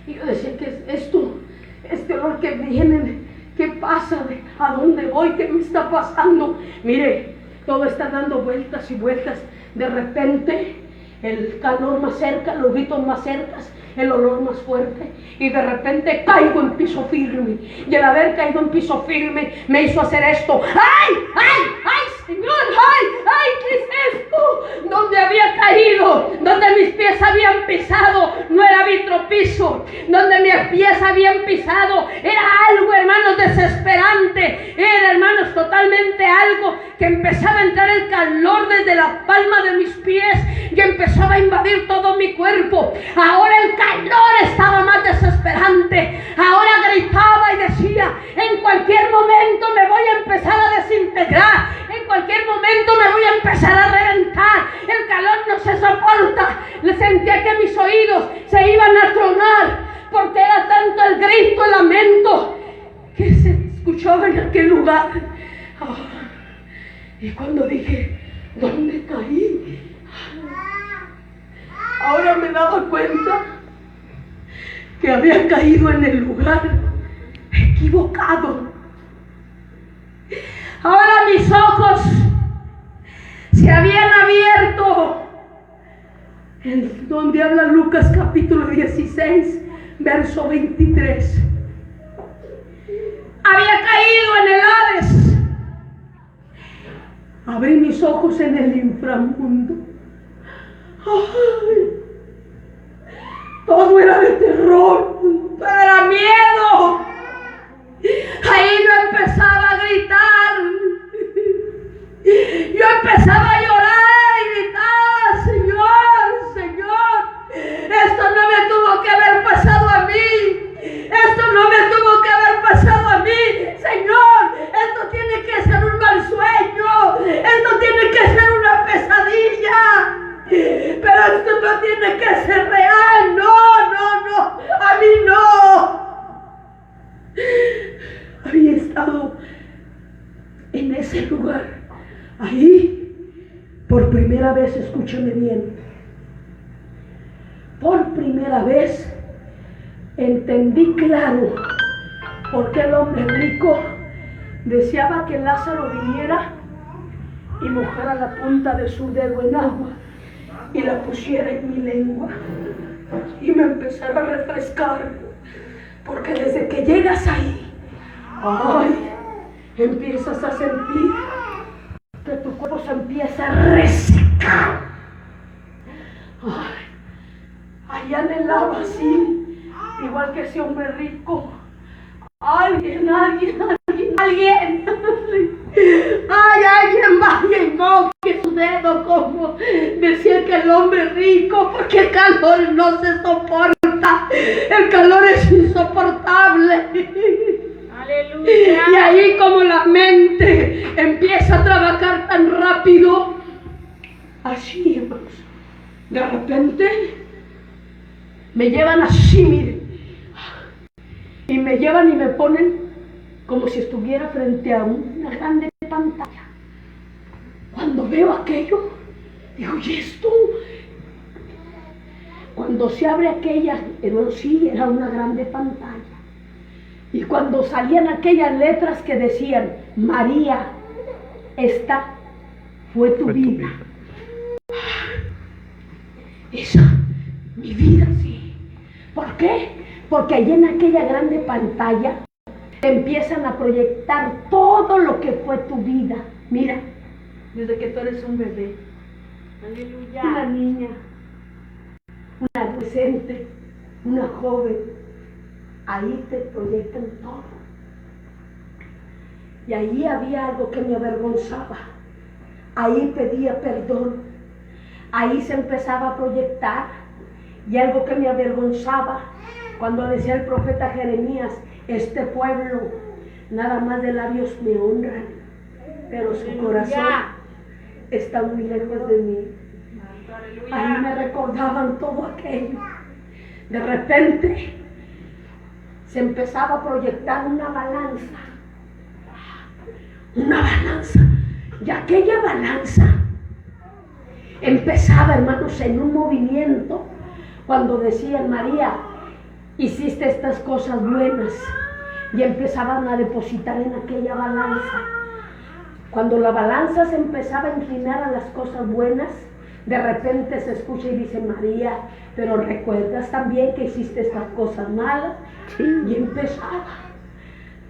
Y yo decía, ¿qué es esto? Este olor que viene, ¿qué pasa? ¿A dónde voy? ¿Qué me está pasando? Mire, todo está dando vueltas y vueltas. De repente, el calor más cerca, los gritos más cercas, el olor más fuerte, y de repente caigo en piso firme. Y el haber caído en piso firme me hizo hacer esto. ¡Ay! ¡Ay! ¡Ay, Señor! ¡Ay! ¡Ay! ¿Qué es esto? Donde había caído, donde mis pies habían pisado, no era vitropiso. Donde mis pies habían pisado era algo, hermanos, desesperante. Era, hermanos, totalmente algo que empezaba a entrar el calor desde la palma de mis pies y empezaba a invadir todo mi cuerpo. Ahora el calor estaba más desesperante. Ahora gritaba y decía, en cualquier momento me voy a empezar a desintegrar. En cualquier momento me voy a empezar a reventar. El calor no se soporta. Le sentía que mis oídos se iban a tronar, porque era tanto el grito, el lamento que se escuchaba en aquel lugar. Y cuando dije, ¿dónde caí? Ahora me daba cuenta que había caído en el lugar equivocado. Ahora mis ojos se habían abierto, en donde habla Lucas capítulo 16, verso 23. Había caído en el Hades. Abrí mis ojos en el inframundo. ¡Ay! Todo era de terror, todo era miedo. Ahí yo empezaba a gritar, yo empezaba a llorar y gritaba, Señor, Señor, esto no me tuvo que haber pasado a mí, esto no me tuvo que haber pasado a mí, Señor, esto tiene que ser un mal sueño, esto tiene que ser una pesadilla. Pero esto no tiene que ser real, no, a mí no. Había estado en ese lugar, ahí, por primera vez, escúchame bien, por primera vez entendí claro por qué el hombre rico deseaba que Lázaro viniera y mojara la punta de su dedo en agua y la pusiera en mi lengua y me empezara a refrescar, porque desde que llegas ahí, ay, empiezas a sentir que tu cuerpo se empieza a resecar. Ay, allá anhelaba así, igual que ese hombre rico. Alguien. Ay, alguien vaya y moje su dedo, como decía que el hombre rico, porque el calor no se soporta. El calor es insoportable. Aleluya. Y ahí como la mente empieza a trabajar tan rápido, así, hermanos, de repente me llevan así, miren, y me llevan y me ponen como si estuviera frente a una grande pantalla. Cuando veo aquello, digo, ¿y esto? Cuando se abre aquella, hermano, sí, era una grande pantalla. Y cuando salían aquellas letras que decían, María, esta fue tu vida. Esa, mi vida, sí. ¿Por qué? Porque allí en aquella grande pantalla te empiezan a proyectar todo lo que fue tu vida. Mira, desde que tú eres un bebé, Aleluya. una niña, una adolescente, una joven, ahí te proyectan todo. Y ahí había algo que me avergonzaba. Ahí pedía perdón. Ahí se empezaba a proyectar. Y algo que me avergonzaba, cuando decía el profeta Jeremías, este pueblo nada más de labios me honran, pero su corazón está muy lejos de mí. Ahí me recordaban todo aquello. De repente se empezaba a proyectar una balanza. Y aquella balanza empezaba, hermanos, en un movimiento cuando decían, María, hiciste estas cosas buenas, y empezaban a depositar en aquella balanza. Cuando la balanza se empezaba a inclinar a las cosas buenas, de repente se escucha y dice, María, pero ¿recuerdas también que hiciste estas cosas malas? Sí. Y empezaba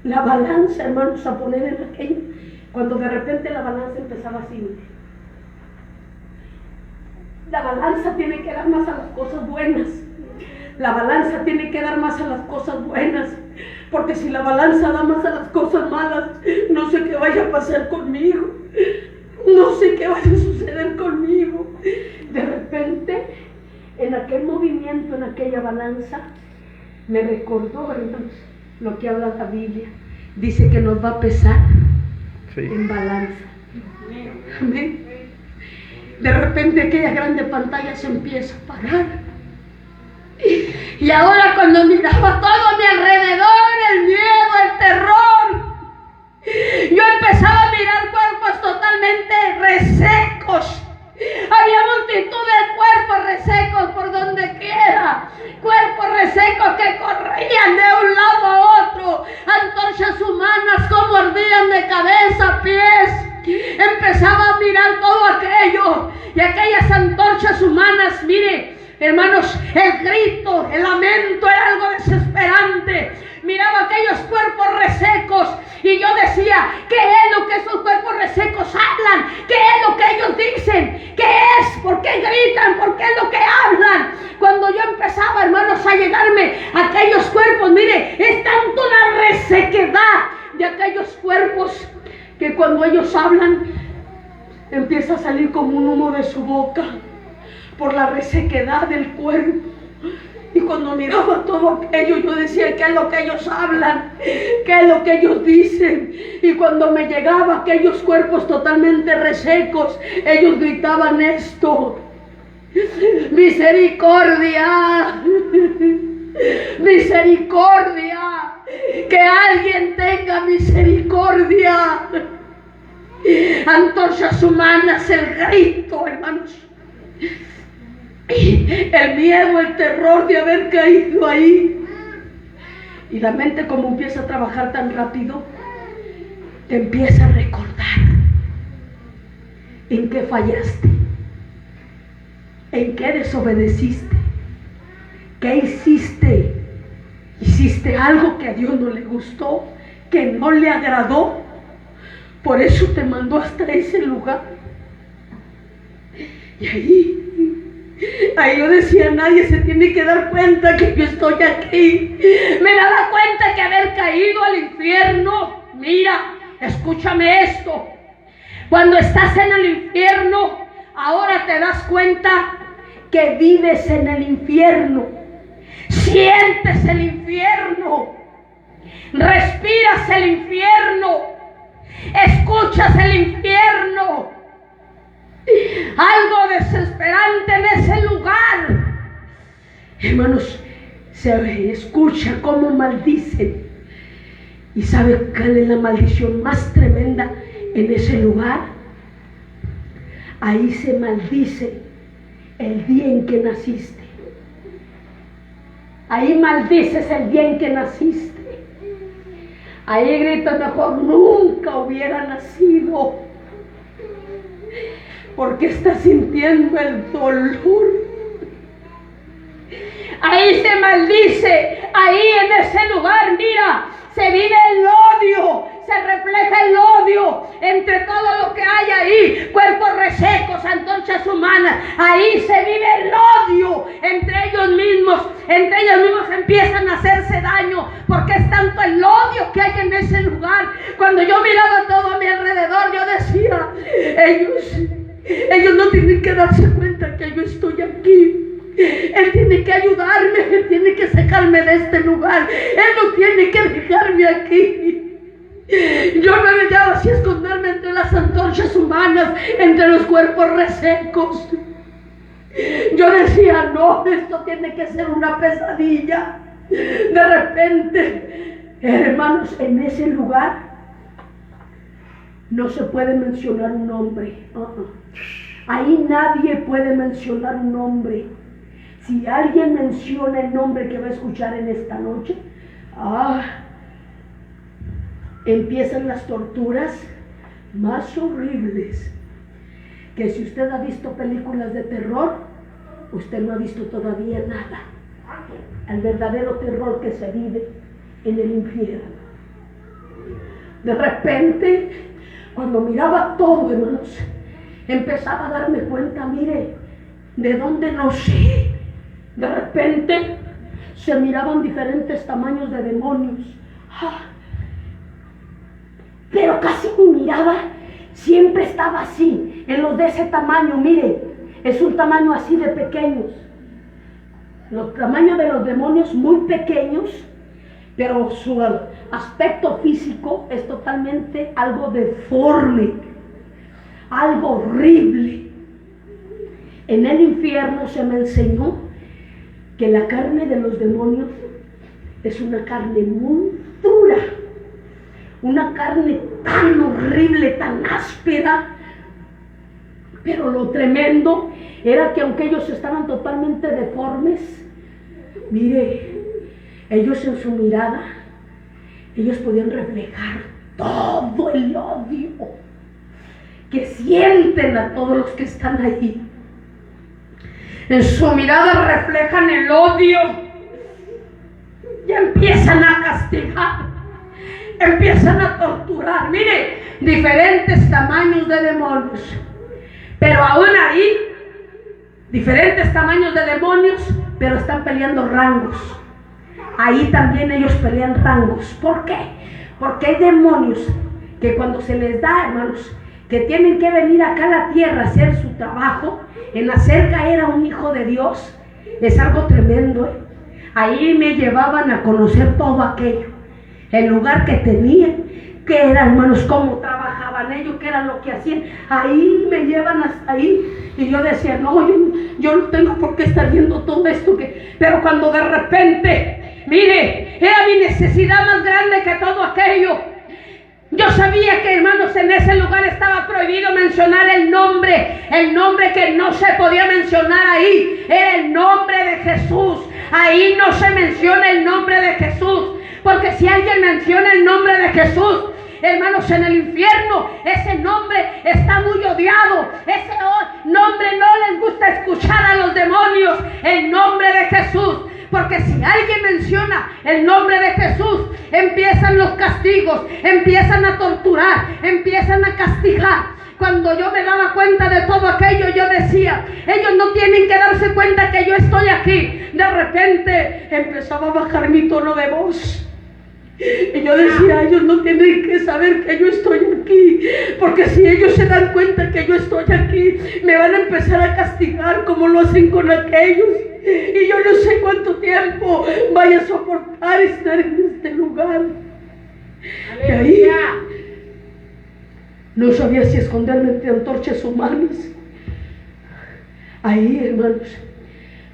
la balanza, hermanos, a poner en aquello. Cuando de repente la balanza empezaba así. La balanza tiene que dar más a las cosas buenas. La balanza tiene que dar más a las cosas buenas. Porque si la balanza da más a las cosas malas, no sé qué vaya a pasar conmigo. No sé qué vaya a suceder conmigo. De repente, en aquel movimiento, en aquella balanza, me recordó, hermanos, lo que habla la Biblia. Dice que nos va a pesar en balanza. Amén. De repente aquella grande pantalla se empieza a parar. Y ahora cuando miraba todo a mi alrededor, el miedo, el terror, yo empezaba a mirar cuerpos totalmente resecos. Había multitud de cuerpos resecos por donde quiera. Cuerpos resecos que corrían de un lado a otro. Antorchas humanas como ardían de cabeza a pies. Empezaba a mirar todo aquello. Y aquellas antorchas humanas, mire, hermanos, el grito, el lamento era algo desesperante. Miraba aquellos cuerpos resecos y yo decía, ¿qué es lo que esos cuerpos resecos hablan? ¿Qué es lo que ellos dicen? ¿Qué es? ¿Por qué gritan? ¿Por qué es lo que hablan? Cuando yo empezaba, hermanos, a llegarme a aquellos cuerpos, mire, es tanto la resequedad de aquellos cuerpos que cuando ellos hablan empieza a salir como un humo de su boca por la resequedad del cuerpo. Y cuando miraba todo aquello, yo decía, ¿qué es lo que ellos hablan? ¿Qué es lo que ellos dicen? Y cuando me llegaba aquellos cuerpos totalmente resecos, ellos gritaban esto: misericordia, misericordia, que alguien tenga misericordia. Antorchas humanas, el grito, hermanos. el miedo, el terror de haber caído ahí. Y la mente, como empieza a trabajar tan rápido, te empieza a recordar en qué fallaste, en qué desobedeciste, qué hiciste. Hiciste algo que a Dios no le gustó, que no le agradó. Por eso te mandó hasta ese lugar. Y ahí yo decía, nadie se tiene que dar cuenta que yo estoy aquí. Me daba cuenta que haber caído al infierno. Mira, escúchame esto. Cuando estás en el infierno, ahora te das cuenta que vives en el infierno. Sientes el infierno, respiras el infierno, escuchas el infierno. Algo desesperante en ese lugar. Hermanos, se escucha cómo maldicen. ¿Y sabe cuál es la maldición más tremenda en ese lugar? Ahí se maldice el día en que naciste. Ahí maldices el día en que naciste. Ahí gritas, mejor nunca hubiera nacido. Porque estás sintiendo el dolor. Ahí se maldice. Ahí en ese lugar, mira, se vive el odio. Se refleja el odio entre todo lo que hay ahí. Cuerpos resecos, antorchas humanas. Ahí se vive el odio entre ellos mismos. Entre ellos mismos empiezan a hacerse daño. Porque es tanto el odio que hay en ese lugar. Cuando yo miraba todo a mi alrededor, yo decía, ellos no tienen que darse cuenta que yo estoy aquí. Él tiene que ayudarme. Él tiene que sacarme de este lugar. Él no tiene que dejarme aquí. Yo no he llegado así a esconderme entre las antorchas humanas, entre los cuerpos resecos. Yo decía, no, esto tiene que ser una pesadilla. De repente, hermanos, en ese lugar no se puede mencionar un nombre. Ahí nadie puede mencionar un nombre. Si alguien menciona el nombre que va a escuchar en esta noche, empiezan las torturas más horribles. Que si usted ha visto películas de terror, usted no ha visto todavía nada. El verdadero terror que se vive en el infierno. De repente, cuando miraba todo, hermanos, empezaba a darme cuenta, mire, de dónde no sé. De repente se miraban diferentes tamaños de demonios. Pero casi mi mirada siempre estaba así, en los de ese tamaño. Mire, es un tamaño así de pequeños. Los tamaños de los demonios muy pequeños, pero su aspecto físico es totalmente algo deforme, algo horrible. En el infierno se me enseñó que la carne de los demonios es una carne muy dura, una carne tan horrible, tan áspera. Pero lo tremendo era que aunque ellos estaban totalmente deformes, mire, ellos en su mirada, ellos podían reflejar todo el odio que sienten a todos los que están allí. En su mirada reflejan el odio y empiezan a castigar, empiezan a torturar. Mire, diferentes tamaños de demonios, pero aún ahí, diferentes tamaños de demonios, pero están peleando rangos. Ahí también ellos pelean rangos. ¿Por qué? Porque hay demonios que cuando se les da, hermanos, que tienen que venir acá a la tierra a hacer su trabajo, en hacer caer a un hijo de Dios, es algo tremendo, ¿eh? Ahí me llevaban a conocer todo aquello, el lugar que tenían, qué era, hermanos, cómo trabajaban ellos, qué era lo que hacían. Ahí me llevan hasta ahí, y yo decía, no, yo no tengo por qué estar viendo todo esto. Pero cuando de repente, mire, era mi necesidad más grande que todo aquello. Yo sabía que, hermanos, en ese lugar estaba prohibido mencionar el nombre que no se podía mencionar ahí, era el nombre de Jesús. Ahí no se menciona el nombre de Jesús, porque si alguien menciona el nombre de Jesús, hermanos, en el infierno ese nombre está muy odiado. Ese nombre no les gusta escuchar a los demonios, el nombre de Jesús. Porque si alguien menciona el nombre de Jesús, empiezan los castigos, empiezan a torturar, empiezan a castigar. Cuando yo me daba cuenta de todo aquello, yo decía, ellos no tienen que darse cuenta que yo estoy aquí. De repente empezaba a bajar mi tono de voz. Y yo decía, ellos no tienen que saber que yo estoy aquí, porque si ellos se dan cuenta que yo estoy aquí, me van a empezar a castigar como lo hacen con aquellos. Y yo no sé cuánto tiempo vaya a soportar estar en este lugar. Y ahí no sabía si esconderme entre antorchas humanas. Ahí, hermanos,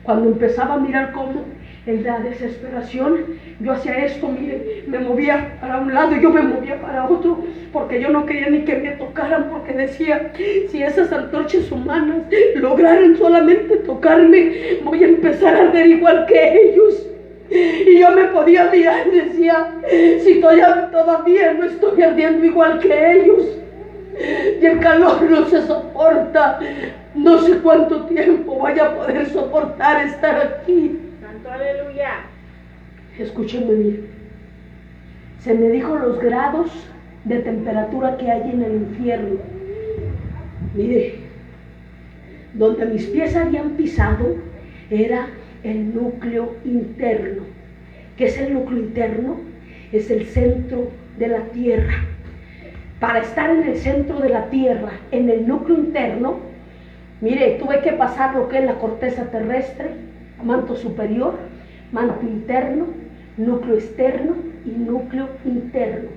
cuando empezaba a mirar cómo en la desesperación yo hacía esto, mire, me movía para un lado y yo me movía para otro, porque yo no quería ni que me tocaran, porque decía, si esas antorchas humanas lograran solamente tocarme, voy a empezar a arder igual que ellos. Y yo me podía mirar y decía, si todavía no estoy ardiendo igual que ellos, y el calor no se soporta, no sé cuánto tiempo vaya a poder soportar estar aquí. Santo aleluya. Escúchenme bien. Se me dijo los grados de temperatura que hay en el infierno. Mire, donde mis pies habían pisado era el núcleo interno. ¿Qué es el núcleo interno? Es el centro de la tierra. Para estar en el centro de la tierra, en el núcleo interno, mire, tuve que pasar lo que es la corteza terrestre, manto superior, manto interno, núcleo externo y núcleo interno.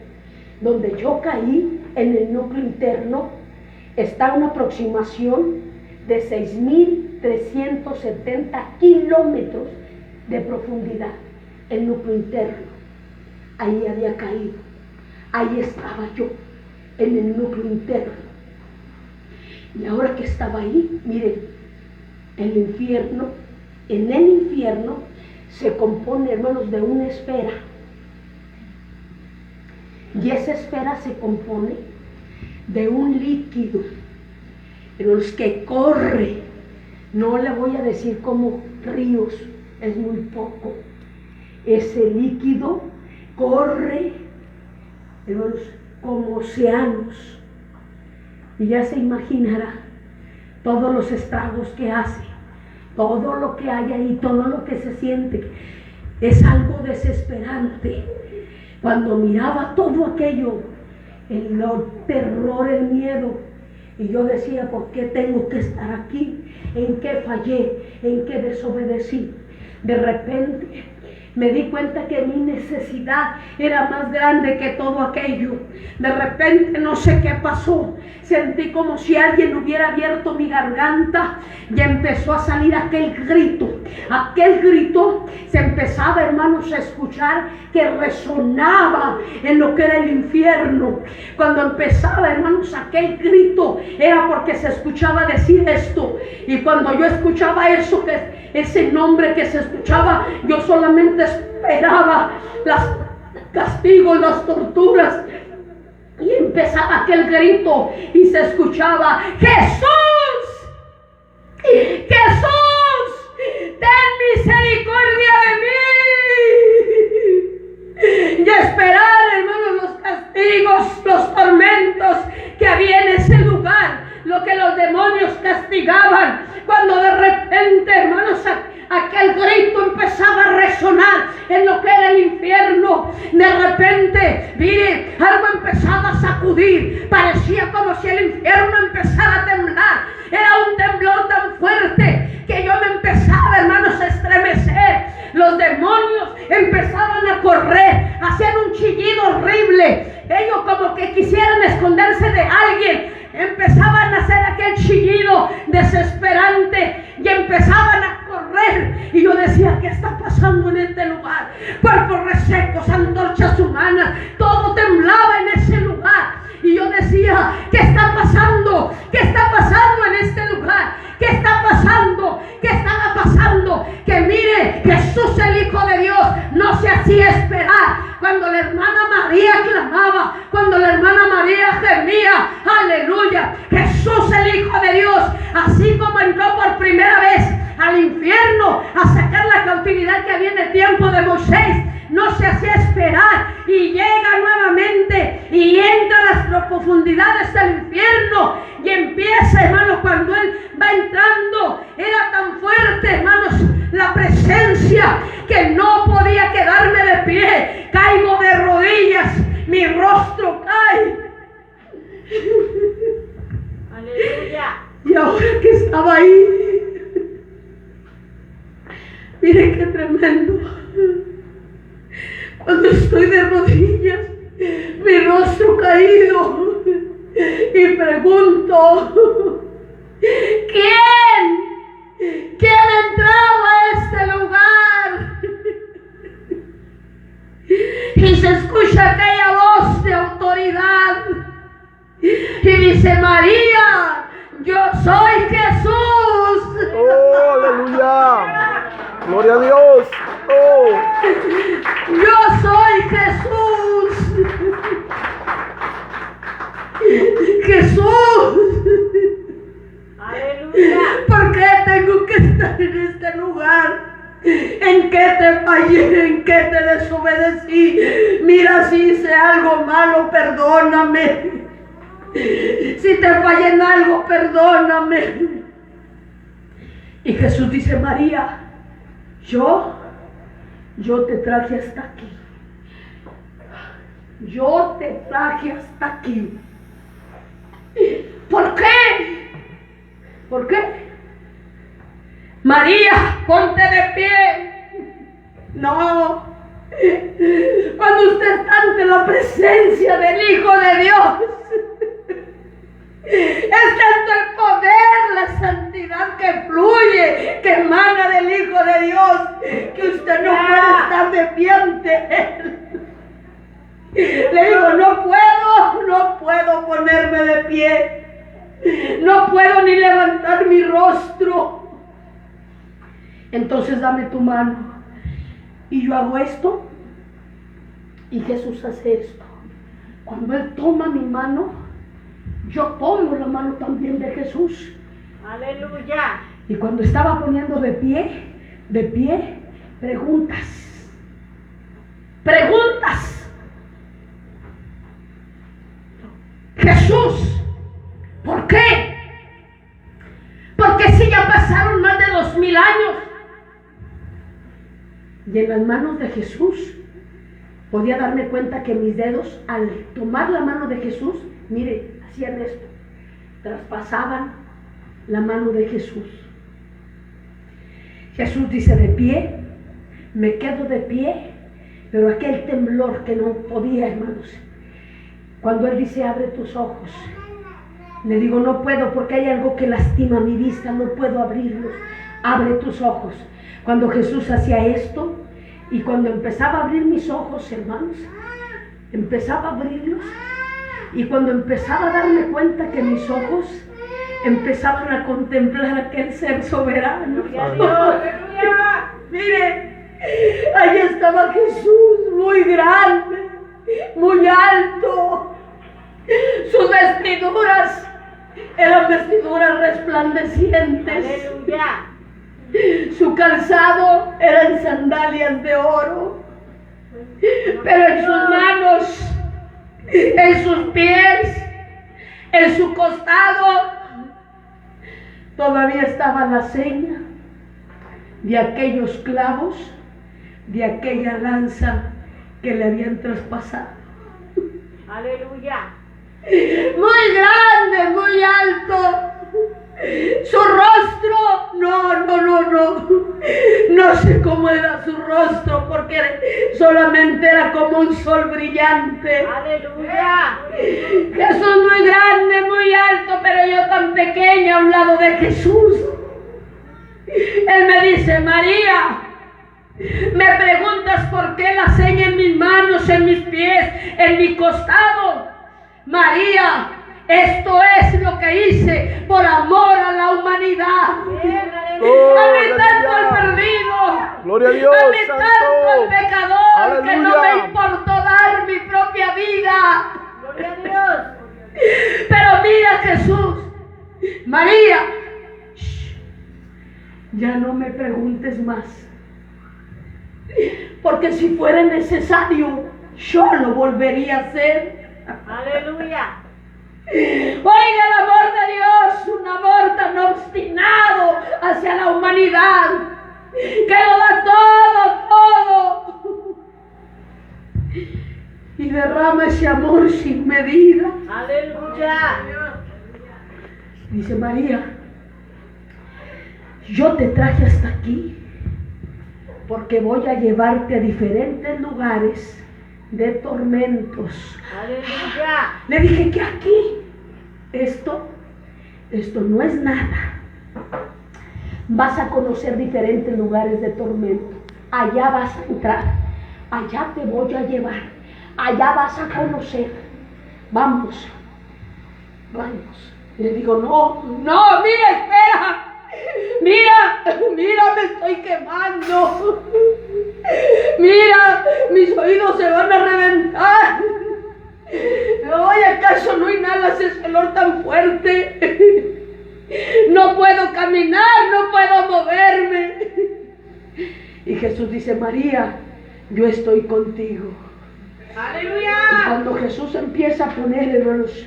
Donde yo caí en el núcleo interno está una aproximación de 6.370 kilómetros de profundidad. El núcleo interno, ahí había caído, ahí estaba yo, en el núcleo interno. Y ahora que estaba ahí, miren, el infierno, en el infierno se compone, hermanos, de una esfera. Y esa esfera se compone de un líquido, hermanos, que corre. No le voy a decir como ríos, es muy poco. Ese líquido corre, hermanos, como océanos. Y ya se imaginará todos los estragos que hace, todo lo que hay ahí, todo lo que se siente. Es algo desesperante. Cuando miraba todo aquello, el terror, el miedo, y yo decía, ¿por qué tengo que estar aquí? ¿En qué fallé? ¿En qué desobedecí? De repente me di cuenta que mi necesidad era más grande que todo aquello. De repente no sé qué pasó. Sentí como si alguien hubiera abierto mi garganta y empezó a salir aquel grito. Aquel grito se empezaba, hermanos, a escuchar que resonaba en lo que era el infierno. Cuando empezaba, hermanos, aquel grito era porque se escuchaba decir esto. Y cuando yo escuchaba eso, ese nombre que se escuchaba, yo solamente esperaba los castigos, las torturas. Y empezaba aquel grito y se escuchaba: ¡Jesús! ¡Jesús! ¡Ten misericordia de mí! Y esperar, hermanos, los castigos, los tormentos que había en ese lugar, lo que los demonios castigaban. Cuando de repente, hermanos, aquel grito empezaba a resonar en lo que era el infierno. De repente, mire, algo empezaba a sacudir. Parecía como si el infierno empezara a temblar. Era un temblor tan fuerte que yo me empezaba, hermanos, a estremecer. Los demonios empezaban a correr, hacían un chillido horrible. Ellos como que quisieran esconderse de alguien. Empezaban a hacer aquel chillido desesperante y empezaban a correr. Y yo decía, ¿qué está pasando en este lugar? Cuerpos resecos, antorchas humanas, todo temblaba en ese lugar. Y yo decía, ¿qué está pasando? así como entró por primera vez al infierno a sacar la cautividad que había en el tiempo de Moisés, no se hacía esperar y llega nuevamente y entra a las profundidades del infierno y empieza, hermanos, cuando él va entrando, era tan fuerte, hermanos, la presencia que no podía quedarme de pie, caigo de rodillas, mi rostro cae. Aleluya. Y ahora que estaba ahí, miren qué tremendo. Cuando estoy de rodillas, mi rostro caído, y pregunto, ¿quién entraba a este lugar? Y se escucha aquella voz de autoridad y dice: María, yo soy Jesús. ¡Oh, aleluya! ¡Gloria a Dios! ¡Oh! Yo soy Jesús. Jesús. Aleluya. ¿Por qué tengo que estar en este lugar? ¿En qué te fallé? ¿En qué te desobedecí? Mira, si hice algo malo, perdóname. Si te fallé en algo, perdóname. Y Jesús dice: María, yo te traje hasta aquí. Yo te traje hasta aquí. ¿Por qué? ¿Por qué? María, ponte de pie. No. Cuando usted está ante la presencia del Hijo de Dios, es tanto el poder, la santidad que fluye, que emana del Hijo de Dios, que usted no puede estar de pie ante Él. Le digo: no puedo ponerme de pie. No puedo ni levantar mi rostro. Entonces dame tu mano. Y yo hago esto, y Jesús hace esto. Cuando Él toma mi mano, yo tomo la mano también de Jesús. Aleluya. Y cuando estaba poniendo de pie, preguntas. Jesús, ¿por qué? Porque si ya pasaron más de 2000 años. Y en las manos de Jesús podía darme cuenta que mis dedos, al tomar la mano de Jesús, mire, hacían esto, traspasaban la mano de Jesús. Jesús dice: de pie, me quedo de pie, pero aquel temblor que no podía, hermanos. Cuando Él dice: abre tus ojos, le digo: no puedo, porque hay algo que lastima mi vista, no puedo abrirlos. Abre tus ojos. Cuando Jesús hacía esto, y cuando empezaba a abrir mis ojos, hermanos, empezaba a abrirlos, y cuando empezaba a darme cuenta que mis ojos empezaban a contemplar aquel ser soberano. Mire, ahí estaba Jesús, muy grande, muy alto. Sus vestiduras eran vestiduras resplandecientes. Aleluya. Su calzado eran sandalias de oro. Pero en sus manos, en sus pies, en su costado, todavía estaba la seña de aquellos clavos, de aquella lanza que le habían traspasado. Aleluya. Muy grande, muy alto. Su rostro, no sé cómo era su rostro, porque solamente era como un sol brillante. Aleluya. Jesús muy grande, muy alto, pero yo tan pequeña a un lado de Jesús. Él me dice: María, me preguntas por qué la seña en mis manos, en mis pies, en mi costado. María, esto es lo que hice por amor a la humanidad. Amé tanto al perdido. Gloria a Dios, Amé tanto al pecador. Aleluya. Que no me importó dar mi propia vida. Gloria a Dios. Pero mira, Jesús, María, ya no me preguntes más. Porque si fuera necesario, yo lo volvería a hacer. Aleluya. Oiga el amor de Dios, un amor tan obstinado hacia la humanidad, que lo da todo. Y derrama ese amor sin medida. Aleluya. Dice María, yo te traje hasta aquí porque voy a llevarte a diferentes lugares de tormentos. Aleluya. Le dije que aquí, esto no es nada. Vas a conocer diferentes lugares de tormento. Allá vas a entrar. Allá te voy a llevar. Allá vas a conocer. Vamos. Y le digo, no, mira, espera. Mira, me estoy quemando. Mira, mis oídos se van a reventar. Oye, ¿acaso no inhalas ese olor tan fuerte? No puedo caminar, no puedo moverme. Y Jesús dice, María, yo estoy contigo. Aleluya. Y cuando Jesús empieza a poner, hermanos,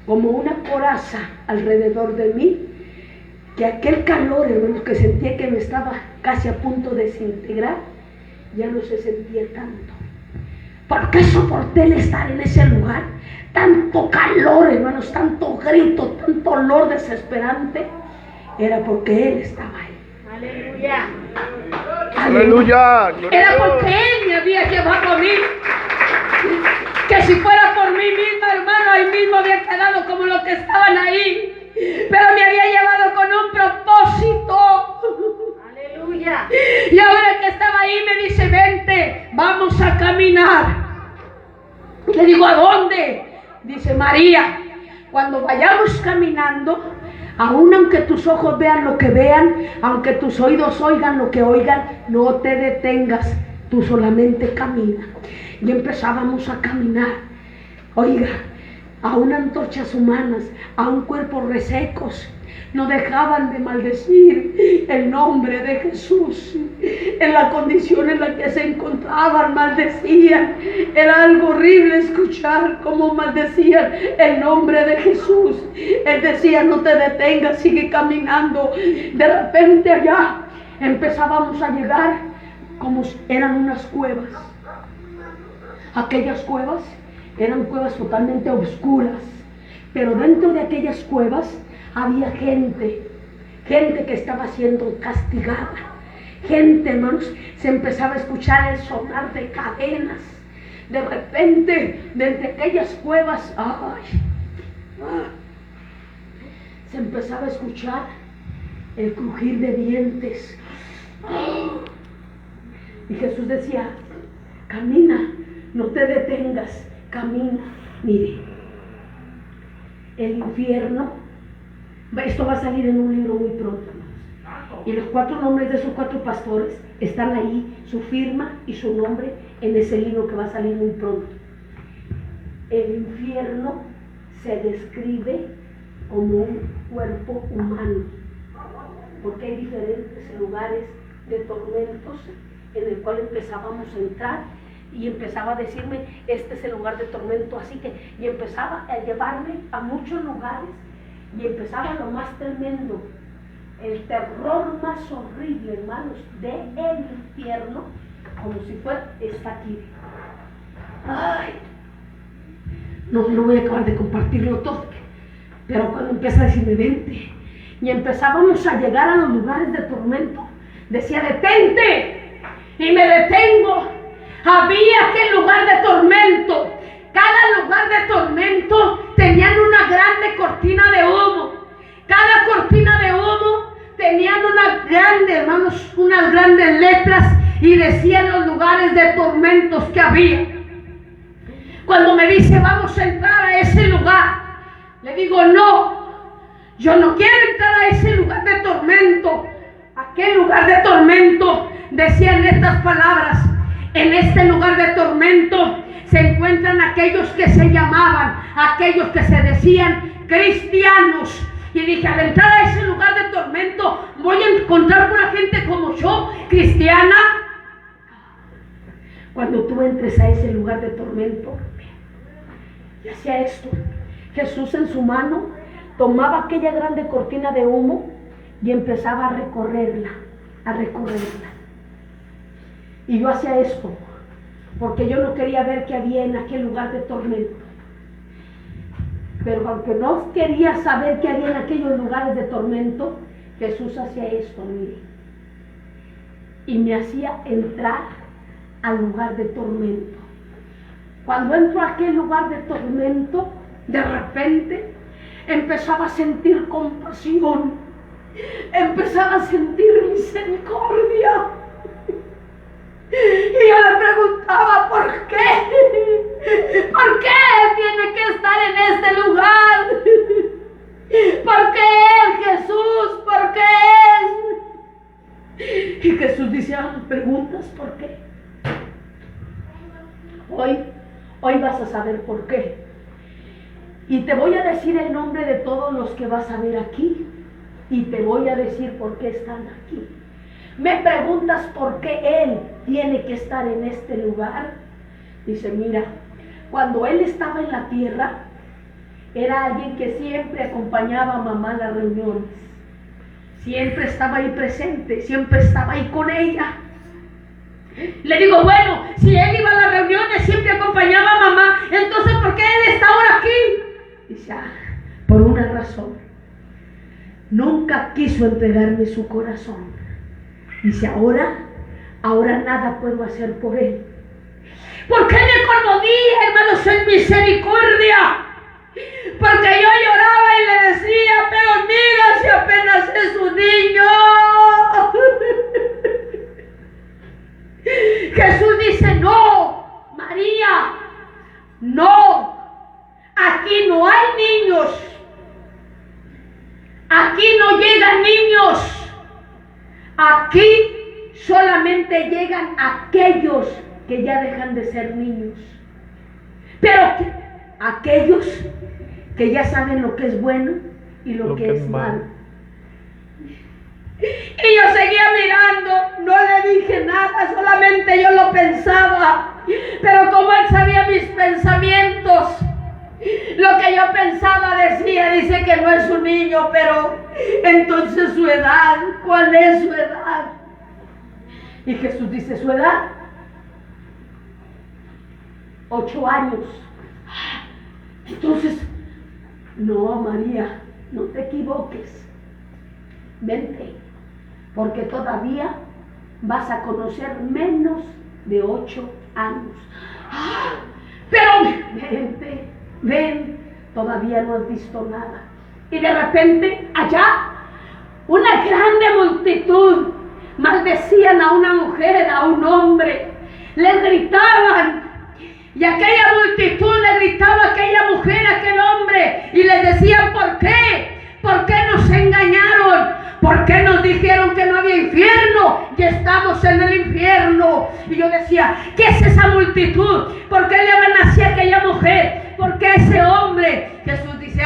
como una coraza alrededor de mí, que aquel calor, hermanos, que sentía que me estaba casi a punto de desintegrar, ya no se sentía tanto. ¿Por qué soporté el estar en ese lugar? Tanto calor, hermanos, tanto grito, tanto olor desesperante. Era porque Él estaba ahí. Aleluya. Aleluya. Gloria Era a Dios. porque Él me había llevado a mí. Que si fuera por mí misma, hermano, ahí mismo había quedado como los que estaban ahí. Pero me había llevado con un propósito. Aleluya. Y ahora que estaba ahí me dice, vente, vamos a caminar. Le digo, ¿a dónde? Dice, María, cuando vayamos caminando, aun aunque tus ojos vean lo que vean, aunque tus oídos oigan lo que oigan, no te detengas, tú solamente camina. Y empezábamos a caminar. Oiga, aún antorchas humanas, aún cuerpos resecos, no dejaban de maldecir el nombre de Jesús. En la condición en la que se encontraban, maldecían. Era algo horrible escuchar cómo maldecían el nombre de Jesús. Él decía, no te detengas, sigue caminando. De repente allá empezábamos a llegar como eran unas cuevas. Aquellas cuevas eran cuevas totalmente oscuras, pero dentro de aquellas cuevas había gente que estaba siendo castigada. Gente, hermanos, se empezaba a escuchar el sonar de cadenas. De repente, desde aquellas cuevas, se empezaba a escuchar el crujir de dientes. Y Jesús decía, camina, no te detengas, camina. Mire, el infierno, esto va a salir en un libro muy pronto, y los 4 nombres de esos 4 pastores están ahí, su firma y su nombre en ese libro que va a salir muy pronto. El infierno se describe como un cuerpo humano, porque hay diferentes lugares de tormentos en el cual empezábamos a entrar. Y empezaba a decirme, este es el lugar de tormento, así que, y empezaba a llevarme a muchos lugares, y empezaba lo más tremendo, el terror más horrible, hermanos, del infierno, como si fuera, está aquí. Ay, no voy a acabar de compartirlo todo, pero cuando empieza a decirme, vente, y empezábamos a llegar a los lugares de tormento, decía, detente, y me detengo. Había aquel lugar de tormento. Cada lugar de tormento tenían una grande cortina de humo. Cada cortina de humo tenían unas grandes, hermanos, unas grandes letras y decían los lugares de tormentos que había. Cuando me dice, vamos a entrar a ese lugar, le digo, no, yo no quiero entrar a ese lugar de tormento. Aquel lugar de tormento decían estas palabras. En este lugar de tormento se encuentran aquellos que se llamaban, aquellos que se decían cristianos, Y dije, al entrar a ese lugar de tormento, voy a encontrar una gente como yo, cristiana. Cuando tú entres a ese lugar de tormento, y hacía esto, Jesús en su mano tomaba aquella grande cortina de humo y empezaba a recorrerla. Y yo hacía esto, porque yo no quería ver qué había en aquel lugar de tormento. Pero aunque no quería saber qué había en aquellos lugares de tormento, Jesús hacía esto, mire. Y me hacía entrar al lugar de tormento. Cuando entro a aquel lugar de tormento, de repente empezaba a sentir compasión, empezaba a sentir misericordia. Y yo le preguntaba, ¿por qué? ¿Por qué él tiene que estar en este lugar? ¿Por qué él, Jesús? ¿Por qué él? Y Jesús dice, ¿preguntas por qué? Hoy vas a saber por qué. Y te voy a decir el nombre de todos los que vas a ver aquí. Y te voy a decir por qué están aquí. Me preguntas por qué él tiene que estar en este lugar. Dice, mira, cuando él estaba en la tierra, era alguien que siempre acompañaba a mamá a las reuniones. Siempre estaba ahí presente, siempre estaba ahí con ella. Le digo, bueno, si él iba a las reuniones, siempre acompañaba a mamá, entonces ¿por qué él está ahora aquí? Dice, por una razón. Nunca quiso entregarme su corazón. Dice, ahora nada puedo hacer por él. ¿Por qué me conmovía, hermanos, en misericordia? Porque yo lloraba y le decía, pero mira si apenas es un niño. Jesús dice, no, María, no, aquí no hay niños. Aquí no llegan niños. Aquí solamente llegan aquellos que ya dejan de ser niños. Pero aquellos que ya saben lo que es bueno y lo que es malo. Y yo seguía mirando, no le dije nada, solamente yo lo pensaba. Pero como él sabía mis pensamientos, lo que yo pensaba decía, dice que no es un niño, pero entonces su edad, ¿cuál es su edad? Y Jesús dice, ¿su edad? 8 años. Entonces, no, María, no te equivoques. Vente, porque todavía vas a conocer menos de 8 años. Pero vente, ven, todavía no has visto nada. Y de repente, allá, una grande multitud maldecían a una mujer, a un hombre, les gritaban. Y aquella multitud le gritaba a aquella mujer, a aquel hombre, y les decían, ¿por qué? ¿Por qué nos engañaron? ¿Por qué nos dijeron que no había infierno? Y estamos en el infierno. Y yo decía, ¿qué es esa multitud? ¿Por qué le hablan así a aquella mujer? ¿Por qué ese hombre? Jesús dice,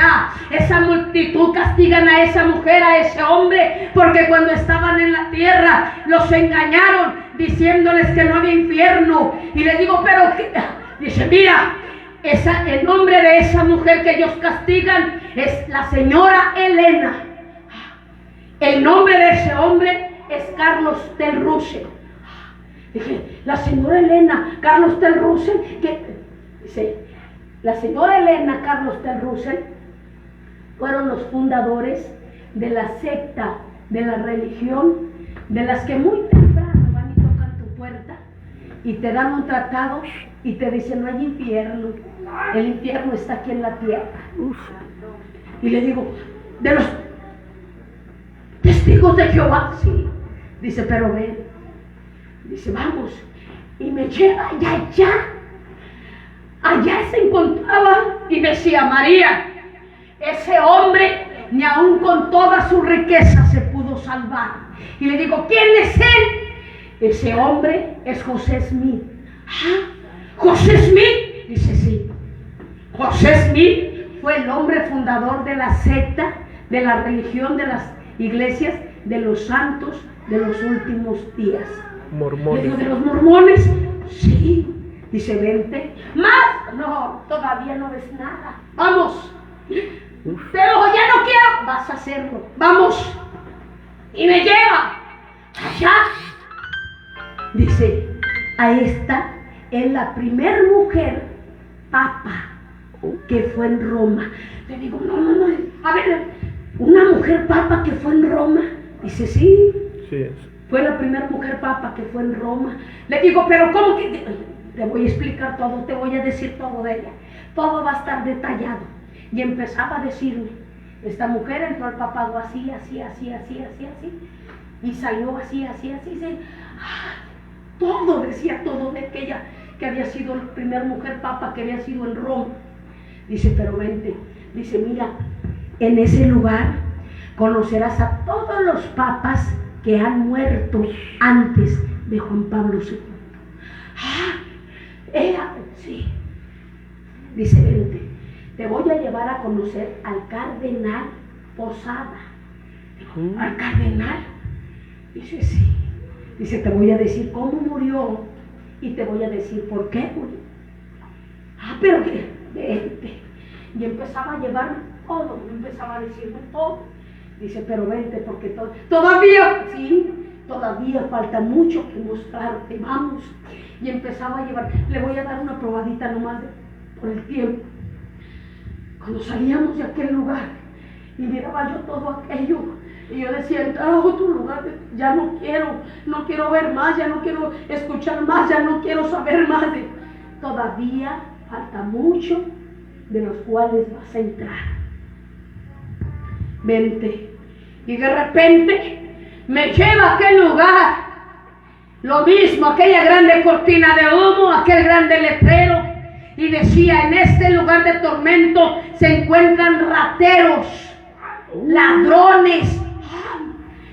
esa multitud castigan a esa mujer, a ese hombre, porque cuando estaban en la tierra los engañaron diciéndoles que no había infierno. Y le digo, pero ¿qué? Dice, mira, el nombre de esa mujer que ellos castigan es la señora Elena. El nombre de ese hombre es Carlos Tel Russell. Dije, la señora Elena, Carlos Tel Russell, dice, la señora Elena, Carlos Tel Russell, fueron los fundadores de la secta, de la religión, de las que muy temprano van y tocan tu puerta y te dan un tratado y te dicen, no hay infierno, el infierno está aquí en la tierra. Y le digo, de los testigos de Jehová, sí. Dice, pero ven, dice, vamos, y me lleva allá se encontraba y decía, María, ese hombre ni aun con toda su riqueza se pudo salvar. Y le digo, ¿quién es él? Ese hombre es José Smith. ¿José Smith? Dice, sí. José Smith fue el hombre fundador de la secta de la religión de las iglesias de los santos de los últimos días. Le digo, Mormones. ¿de los mormones? Sí. Dice, vente. ¿Más? No, todavía no ves nada. Vamos. Pero ya no quiero. Vas a hacerlo. Vamos. Y me lleva allá. Dice, a esta es la primer mujer papa que fue en Roma. Le digo, no. A ver, una mujer papa que fue en Roma. Dice, sí. Sí es. Fue la primera mujer papa que fue en Roma. Le digo, pero ¿cómo que? Te voy a explicar todo, te voy a decir todo de ella. Todo va a estar detallado. Y empezaba a decirme, esta mujer entró al papado así. Y salió así. Todo, decía todo de aquella que había sido la primera mujer papa que había sido en Roma. Dice, pero vente. Dice, mira, en ese lugar conocerás a todos los papas que han muerto antes de Juan Pablo II. Sí. Dice, vente, te voy a llevar a conocer al cardenal Posada. ¿Al cardenal? Dice, sí. Dice, te voy a decir cómo murió y te voy a decir por qué murió. Pero que, vente. Y empezaba a llevarme todo, empezaba a decirme todo. Dice, pero vente porque todavía falta mucho que mostrarte, vamos. Y empezaba a llevar, le voy a dar una probadita nomás por el tiempo. Cuando salíamos de aquel lugar y miraba yo todo aquello, y yo decía, entrar a otro lugar, ya no quiero ver más, ya no quiero escuchar más, ya no quiero saber más. Todavía falta mucho de los cuales vas a entrar. Vente. Y de repente me lleva a aquel lugar, lo mismo, aquella grande cortina de humo, aquel grande letrero, y decía, en este lugar de tormento se encuentran rateros, ladrones.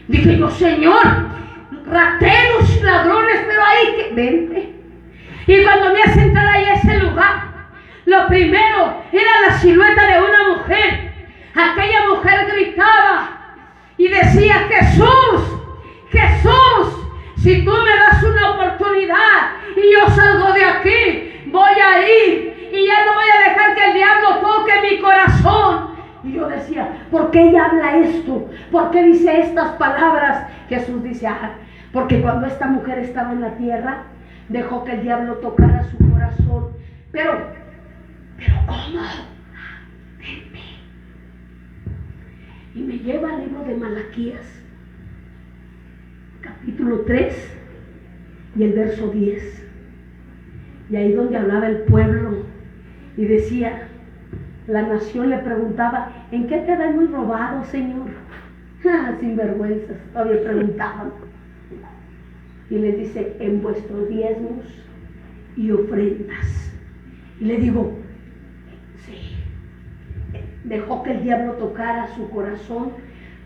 Dije yo, Señor, rateros, ladrones, pero ahí que vente. Y cuando me hace entrar ahí a ese lugar, lo primero era la silueta de una mujer. Aquella mujer gritaba y decía, Jesús, si tú me das una oportunidad y yo salgo de aquí, voy a ir y ya no voy a dejar que el diablo toque mi corazón. Y yo decía, ¿por qué ella habla esto? ¿Por qué dice estas palabras? Jesús dice, porque cuando esta mujer estaba en la tierra, dejó que el diablo tocara su corazón. Pero ¿cómo? Vente. Y me lleva al libro de Malaquías, capítulo 3 y el verso 10. Y ahí donde hablaba el pueblo y decía, la nación le preguntaba, ¿en qué te ven muy robado, Señor? Sinvergüenzas, todavía preguntaban. Y le dice, en vuestros diezmos y ofrendas. Y le digo, sí. Dejó que el diablo tocara su corazón,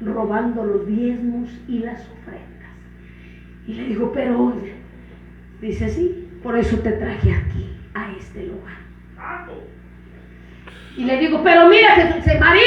robando los diezmos y las ofrendas. Y le digo, pero, dice, sí, por eso te traje aquí, a este lugar. Y le digo, pero mira, Jesús, María,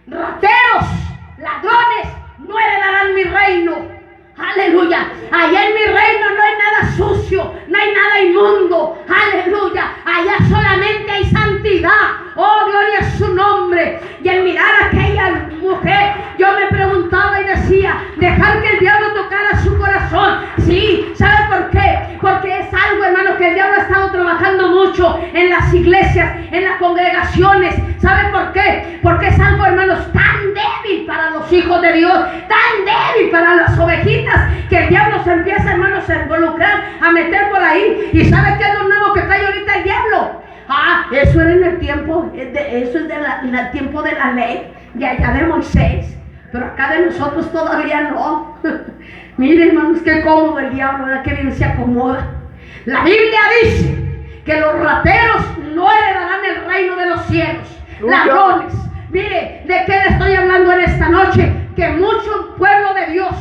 rateros, ladrones, no heredarán mi reino. Aleluya, allá en mi reino no hay nada sucio, no hay nada inmundo. Aleluya, allá solamente hay santidad. Oh, gloria a su nombre. Y al mirar a aquella mujer, yo me preguntaba y decía, dejar que el diablo tocara su corazón. Sí, ¿sabe por qué? Porque es algo, hermano, que el diablo ha estado trabajando mucho en las iglesias, en las congregaciones. ¿Sabe por qué? Porque es algo, hermanos, tan débil para los hijos de Dios, tan débil para las ovejitas, que el diablo se empieza, hermanos, a involucrar, a meter por ahí. ¿Y sabe qué es lo nuevo que trae ahorita el diablo? Eso era en el tiempo, eso es del tiempo de la ley, de allá de Moisés. Pero acá de nosotros todavía no. Miren, hermanos, qué cómodo el diablo, ¿verdad? Qué bien se acomoda. La Biblia dice que los rateros no heredarán el reino de los cielos. Ladrones. Mire, ¿de qué le estoy hablando en esta noche? Que mucho pueblo de Dios,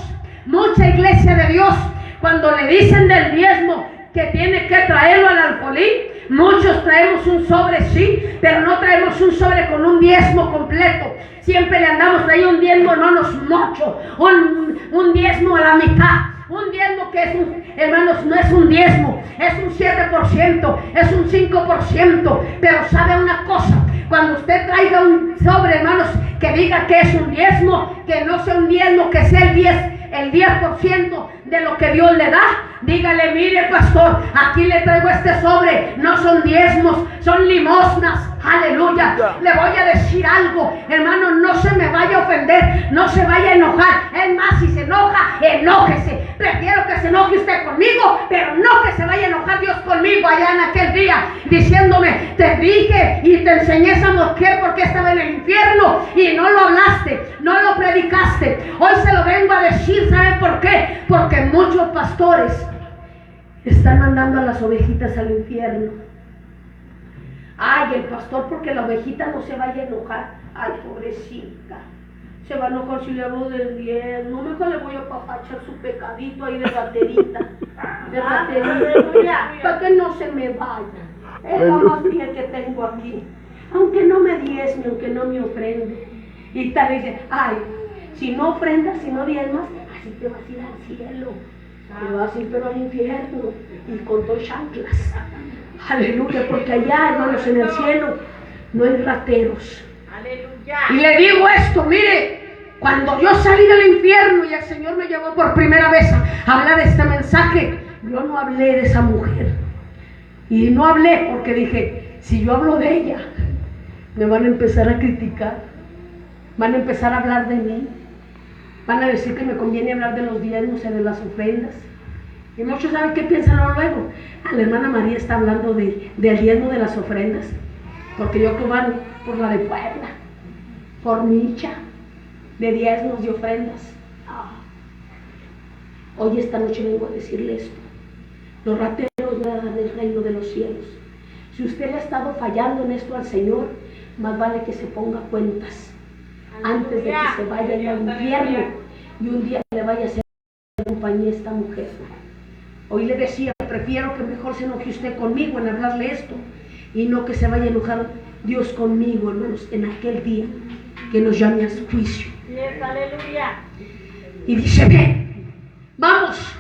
mucha iglesia de Dios, cuando le dicen del diezmo que tiene que traerlo al alfolí, muchos traemos un sobre, sí, pero no traemos un sobre con un diezmo completo, siempre le andamos ahí un diezmo, hermanos, mucho, un diezmo a la mitad. Un diezmo que es hermanos, no es un diezmo, es un 7%, es un 5%. Pero sabe una cosa, cuando usted traiga un sobre, hermanos, que diga que es un diezmo, que no sea un diezmo, que sea el 10% de lo que Dios le da. Dígale, mire pastor, aquí le traigo este sobre, no son diezmos, son limosnas. Aleluya. Le voy a decir algo, hermano, no se me vaya a ofender, no se vaya a enojar. Es más, si se enoja, enójese. Prefiero que se enoje usted conmigo, pero no que se vaya a enojar Dios conmigo allá en aquel día, diciéndome, te dije y te enseñé esa mujer porque estaba en el infierno y no lo hablaste, no lo predicaste. Hoy se lo vengo a decir, ¿sabe por qué? Porque muchos pastores están mandando a las ovejitas al infierno. Ay, el pastor, porque la ovejita no se vaya a enojar. Ay, pobrecita, se va a enojar si le hablo del diezmo. Mejor le voy a papachar su pecadito ahí de raterita. De raterita, para que no se me vaya. Es la más bien que tengo aquí. Aunque no me diezme, aunque no me ofrende. Y tal vez dice, ay, si no ofrendas, si no diezmas, así te vas a ir al cielo. Te vas a ir pero al infierno. Y con dos chanclas. Aleluya, porque allá, hermanos, en el cielo no hay rateros. Aleluya. Y le digo esto, mire, cuando yo salí del infierno y el Señor me llevó por primera vez a hablar de este mensaje, yo no hablé de esa mujer. Y no hablé porque dije, si yo hablo de ella, me van a empezar a criticar, van a empezar a hablar de mí, van a decir que me conviene hablar de los diezmos y de las ofrendas. Y muchos saben qué piensan luego. La hermana María está hablando del diezmo de las ofrendas, porque yo cobro por la de Puebla, por Micha, de diezmos y ofrendas. Hoy esta noche vengo a decirle esto. Los rateros no dan el reino de los cielos. Si usted le ha estado fallando en esto al Señor, más vale que se ponga cuentas antes de que se vaya al infierno y un día le vaya a hacer compañía a esta mujer. Hoy le decía, prefiero que mejor se enoje usted conmigo en hablarle esto y no que se vaya a enojar Dios conmigo, hermanos, en aquel día que nos llame a su juicio. Aleluya. Y dice, ven, vamos.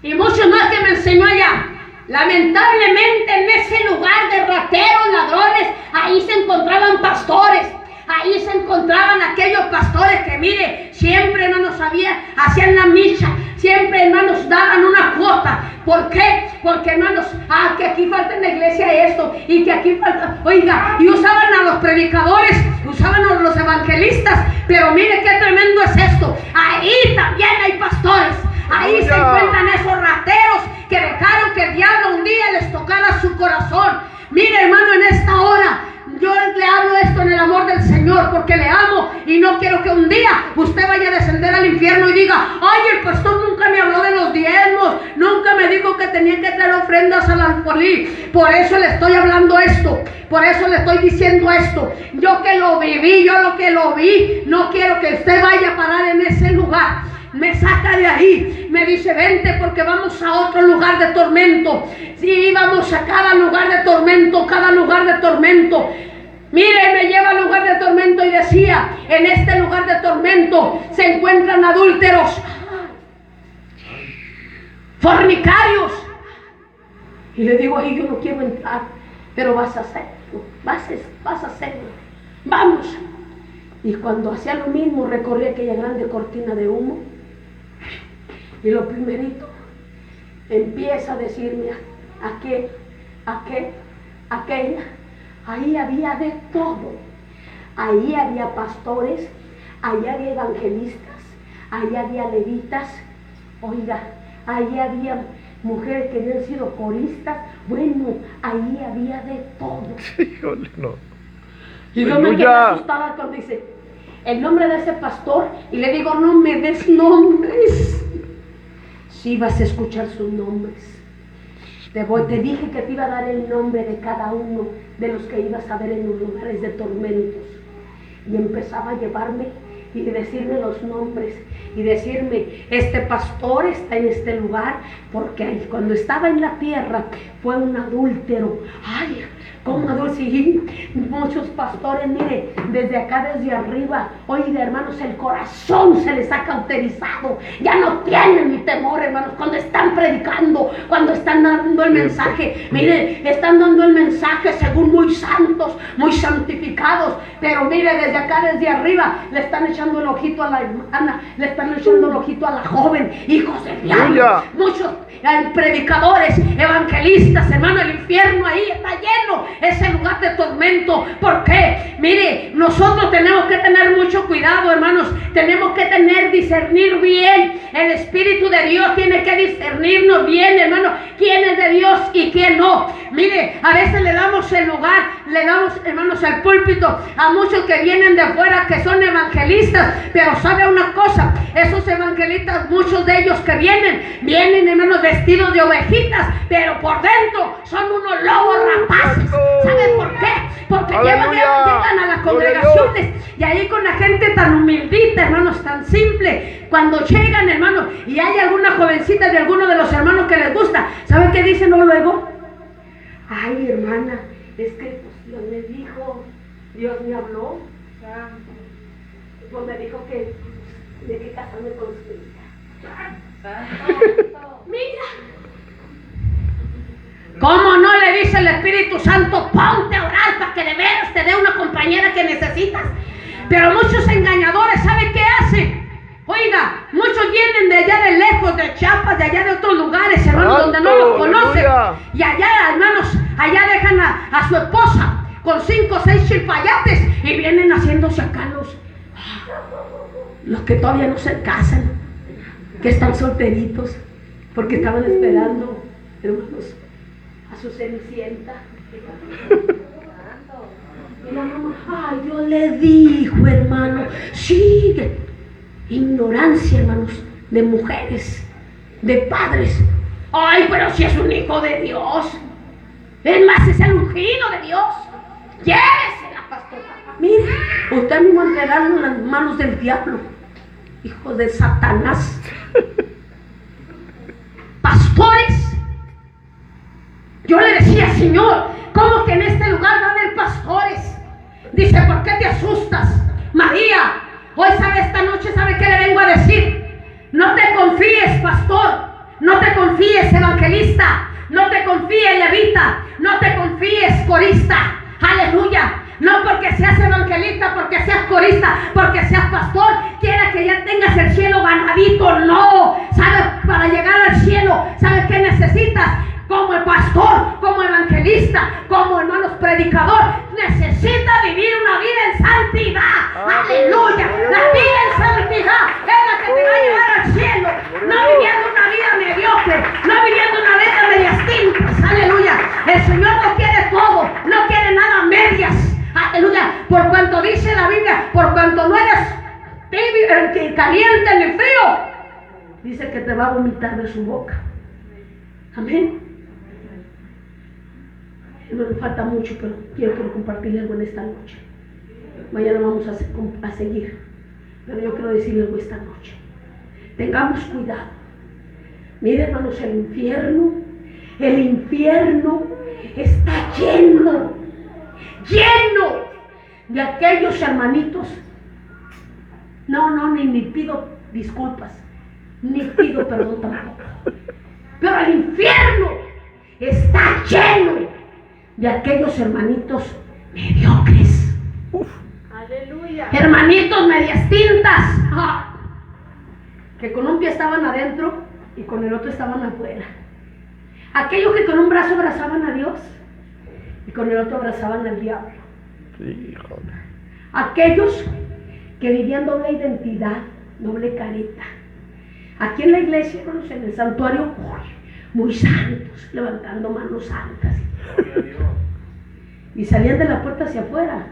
Y mucho más que me enseñó allá. Lamentablemente en ese lugar de rateros, ladrones, ahí se encontraban pastores. Ahí se encontraban aquellos pastores que, mire, siempre, hermanos, hacían la misa, siempre, hermanos, daban una cuota. ¿Por qué? Porque, hermanos, que aquí falta en la iglesia esto, y que aquí falta, oiga, y usaban a los predicadores, usaban a los evangelistas, pero mire qué tremendo es esto. Ahí también hay pastores, ahí se encuentran esos rateros que dejaron que el diablo un día les tocara su corazón. Mire, hermano, en esta hora, yo le hablo esto en el amor del Señor porque le amo y no quiero que un día usted vaya a descender al infierno y diga, ay, el pastor nunca me habló de los diezmos, nunca me dijo que tenía que traer ofrendas al alfolí. Por eso le estoy hablando esto, por eso le estoy diciendo esto. Yo que lo viví, yo lo que lo vi, no quiero que usted vaya a parar en ese lugar. Me saca de ahí, me dice, vente porque vamos a otro lugar de tormento. Sí, vamos a cada lugar de tormento, cada lugar de tormento. Mire, me lleva al lugar de tormento y decía, en este lugar de tormento se encuentran adúlteros, fornicarios. Y le digo, ay, yo no quiero entrar, pero vas a hacerlo, vas a hacerlo, vamos. Y cuando hacía lo mismo, recorría aquella grande cortina de humo. Y lo primerito, empieza a decirme, aquella, ahí había de todo. Ahí había pastores, ahí había evangelistas, ahí había levitas, oiga, ahí había mujeres que habían sido coristas. Bueno, ahí había de todo. Híjole, no. Y yo me quedé asustada cuando dice el nombre de ese pastor, y le digo, no me des nombres. Sí vas a escuchar sus nombres. Te dije que te iba a dar el nombre de cada uno de los que ibas a ver en los lugares de tormentos. Y empezaba a llevarme y decirme los nombres y decirme, este pastor está en este lugar porque cuando estaba en la tierra fue un adúltero. Ay, ¿Cómo no? Sí, muchos pastores, mire, desde acá, desde arriba, oiga, hermanos, el corazón se les ha cauterizado. Ya no tienen ni temor, hermanos, cuando están predicando, cuando están dando el mensaje. Mire, están dando el mensaje según muy santos, muy santificados. Pero mire, desde acá, desde arriba, le están echando el ojito a la hermana, le están echando el ojito a la joven, hijos de diablo. Muchos predicadores, evangelistas, hermano, el infierno ahí está lleno. Ese lugar de tormento. ¿Por qué? Mire, nosotros tenemos que tener mucho cuidado, hermanos. Tenemos que discernir bien. El Espíritu de Dios tiene que discernirnos bien, hermanos, quién es de Dios y quién no. Mire, a veces le damos el lugar, le damos, hermanos, el púlpito a muchos que vienen de fuera, que son evangelistas. Pero sabe una cosa, esos evangelistas, muchos de ellos que vienen, hermanos, vestidos de ovejitas, pero por dentro son unos lobos rapaces. ¿Sabe por qué? Porque llegan a las congregaciones y ahí con la gente tan humildita, hermanos, tan simple. Cuando llegan, hermanos, y hay alguna jovencita de alguno de los hermanos que les gusta, ¿saben qué dicen luego? Ay, hermana, es que pues, Dios me dijo, Dios me habló, pues me dijo que de qué casarme con su hija. Mira. ¿Cómo no le dice el Espíritu Santo, ponte a orar para que de veras te dé una compañera que necesitas? Pero muchos engañadores, ¿saben qué hacen? Oiga, muchos vienen de allá de lejos, de Chiapas, de allá de otros lugares, hermanos, donde no los conocen. Y allá, hermanos, allá dejan a su esposa con 5 o 6 chilpayates y vienen haciéndose acá los que todavía no se casan, que están solteritos, porque estaban esperando, hermanos, a su cenicienta. Y la mamá, ay, yo le dijo, hermano, sigue. Ignorancia, hermanos, de mujeres, de padres. Ay, pero si es un hijo de Dios, es más, es el ungido de Dios. Llévesela, pastor. Mire, usted mismo entregarlo en las manos del diablo, hijo de Satanás. Pastores. Yo le decía, Señor, ¿cómo que en este lugar va a haber pastores? Dice, ¿por qué te asustas? María, hoy sabe, esta noche, ¿sabe qué le vengo a decir? No te confíes, pastor. No te confíes, evangelista. No te confíes, levita. No te confíes, corista. Aleluya. No porque seas evangelista, porque seas corista, porque seas pastor, quiera que ya tengas el cielo ganadito. No. ¿Sabes? Para llegar al cielo, ¿sabes qué necesitas? Como el pastor, como evangelista, como hermanos predicador, necesita vivir una vida en santidad. Aleluya. La vida en santidad es la que te va a llevar al cielo. No viviendo una vida mediocre, no viviendo una vida medias tintas. Aleluya. El Señor no quiere todo, no quiere nada medias. Aleluya. Por cuanto dice la Biblia, por cuanto no eres tibio, caliente ni frío, dice que te va a vomitar de su boca. Amén. No me falta mucho, pero quiero compartir algo en esta noche. Mañana vamos a seguir, pero yo quiero decirle algo esta noche. Tengamos cuidado. Mire, hermanos, el infierno está lleno de aquellos hermanitos. Ni pido disculpas, ni pido perdón tampoco. Pero el infierno está lleno de aquellos hermanitos mediocres. Aleluya. Hermanitos medias tintas. Que con un pie estaban adentro y con el otro estaban afuera. Aquellos que con un brazo abrazaban a Dios y con el otro abrazaban al diablo. Sí, joder. Aquellos que vivían doble identidad, doble careta. Aquí en la iglesia, hermanos, en el santuario, muy santos, levantando manos santas. Y salían de la puerta hacia afuera,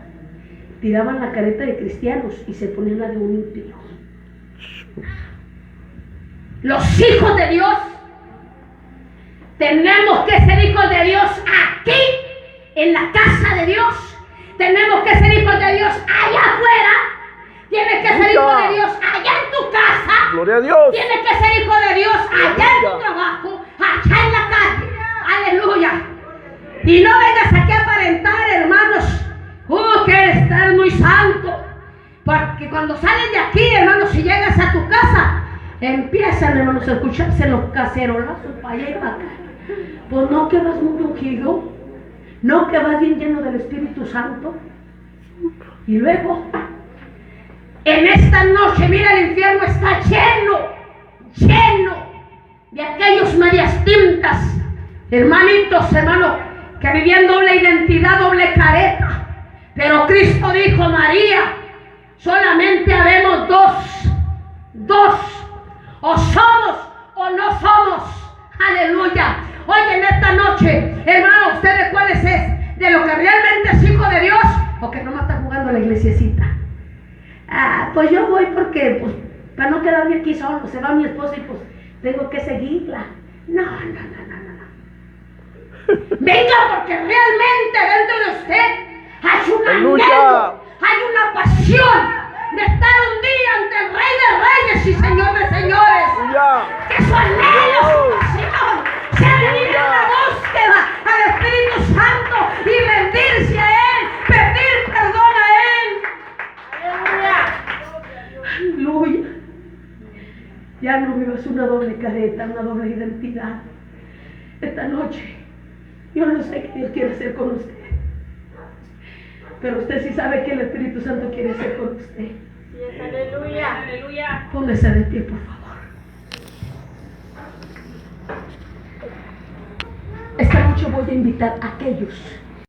tiraban la careta de cristianos y se ponían la de un impío. Los hijos de Dios tenemos que ser hijos de Dios aquí, en la casa de Dios. Tenemos que ser hijos de Dios allá afuera. Tienes que ser hijo de Dios allá en tu casa. Gloria a Dios. Tienes que ser hijo de Dios allá en tu trabajo, allá en la calle. Aleluya. Y no vengas aquí a aparecer aparentar, hermanos, que estás muy santo. Porque cuando sales de aquí, hermanos, si llegas a tu casa, empiezan, hermanos, a escucharse los cacerolazos para allá y para acá. Pues no que vas muy ungido, no que vas bien lleno del Espíritu Santo. Y luego, en esta noche, mira, el infierno está lleno de aquellos medias tintas, hermanitos, hermanos, que vivían doble identidad, doble careta. Pero Cristo dijo: María, solamente habemos dos, o somos o no somos. Aleluya. Oye, en esta noche, hermano, ¿ustedes cuáles es? ¿De lo que realmente es hijo de Dios o que nomás está jugando a la iglesiecita? Pues yo voy porque, pues, para no quedarme aquí solo, se va mi esposa y pues tengo que seguirla. No. Venga, porque realmente dentro de usted hay un anhelo, hay una pasión de estar un día ante el Rey de Reyes y Señor de Señores. Que su anhelo, su pasión sea venir en la búsqueda al Espíritu Santo y rendirse a Él, pedir perdón a Él. Aleluya. Ya no vivas una doble careta, una doble identidad. Esta noche, yo no sé qué Dios quiere hacer con usted, pero usted sí sabe que el Espíritu Santo quiere hacer con usted. Yes, aleluya, aleluya. Póngase de pie, por favor. Esta noche voy a invitar a aquellos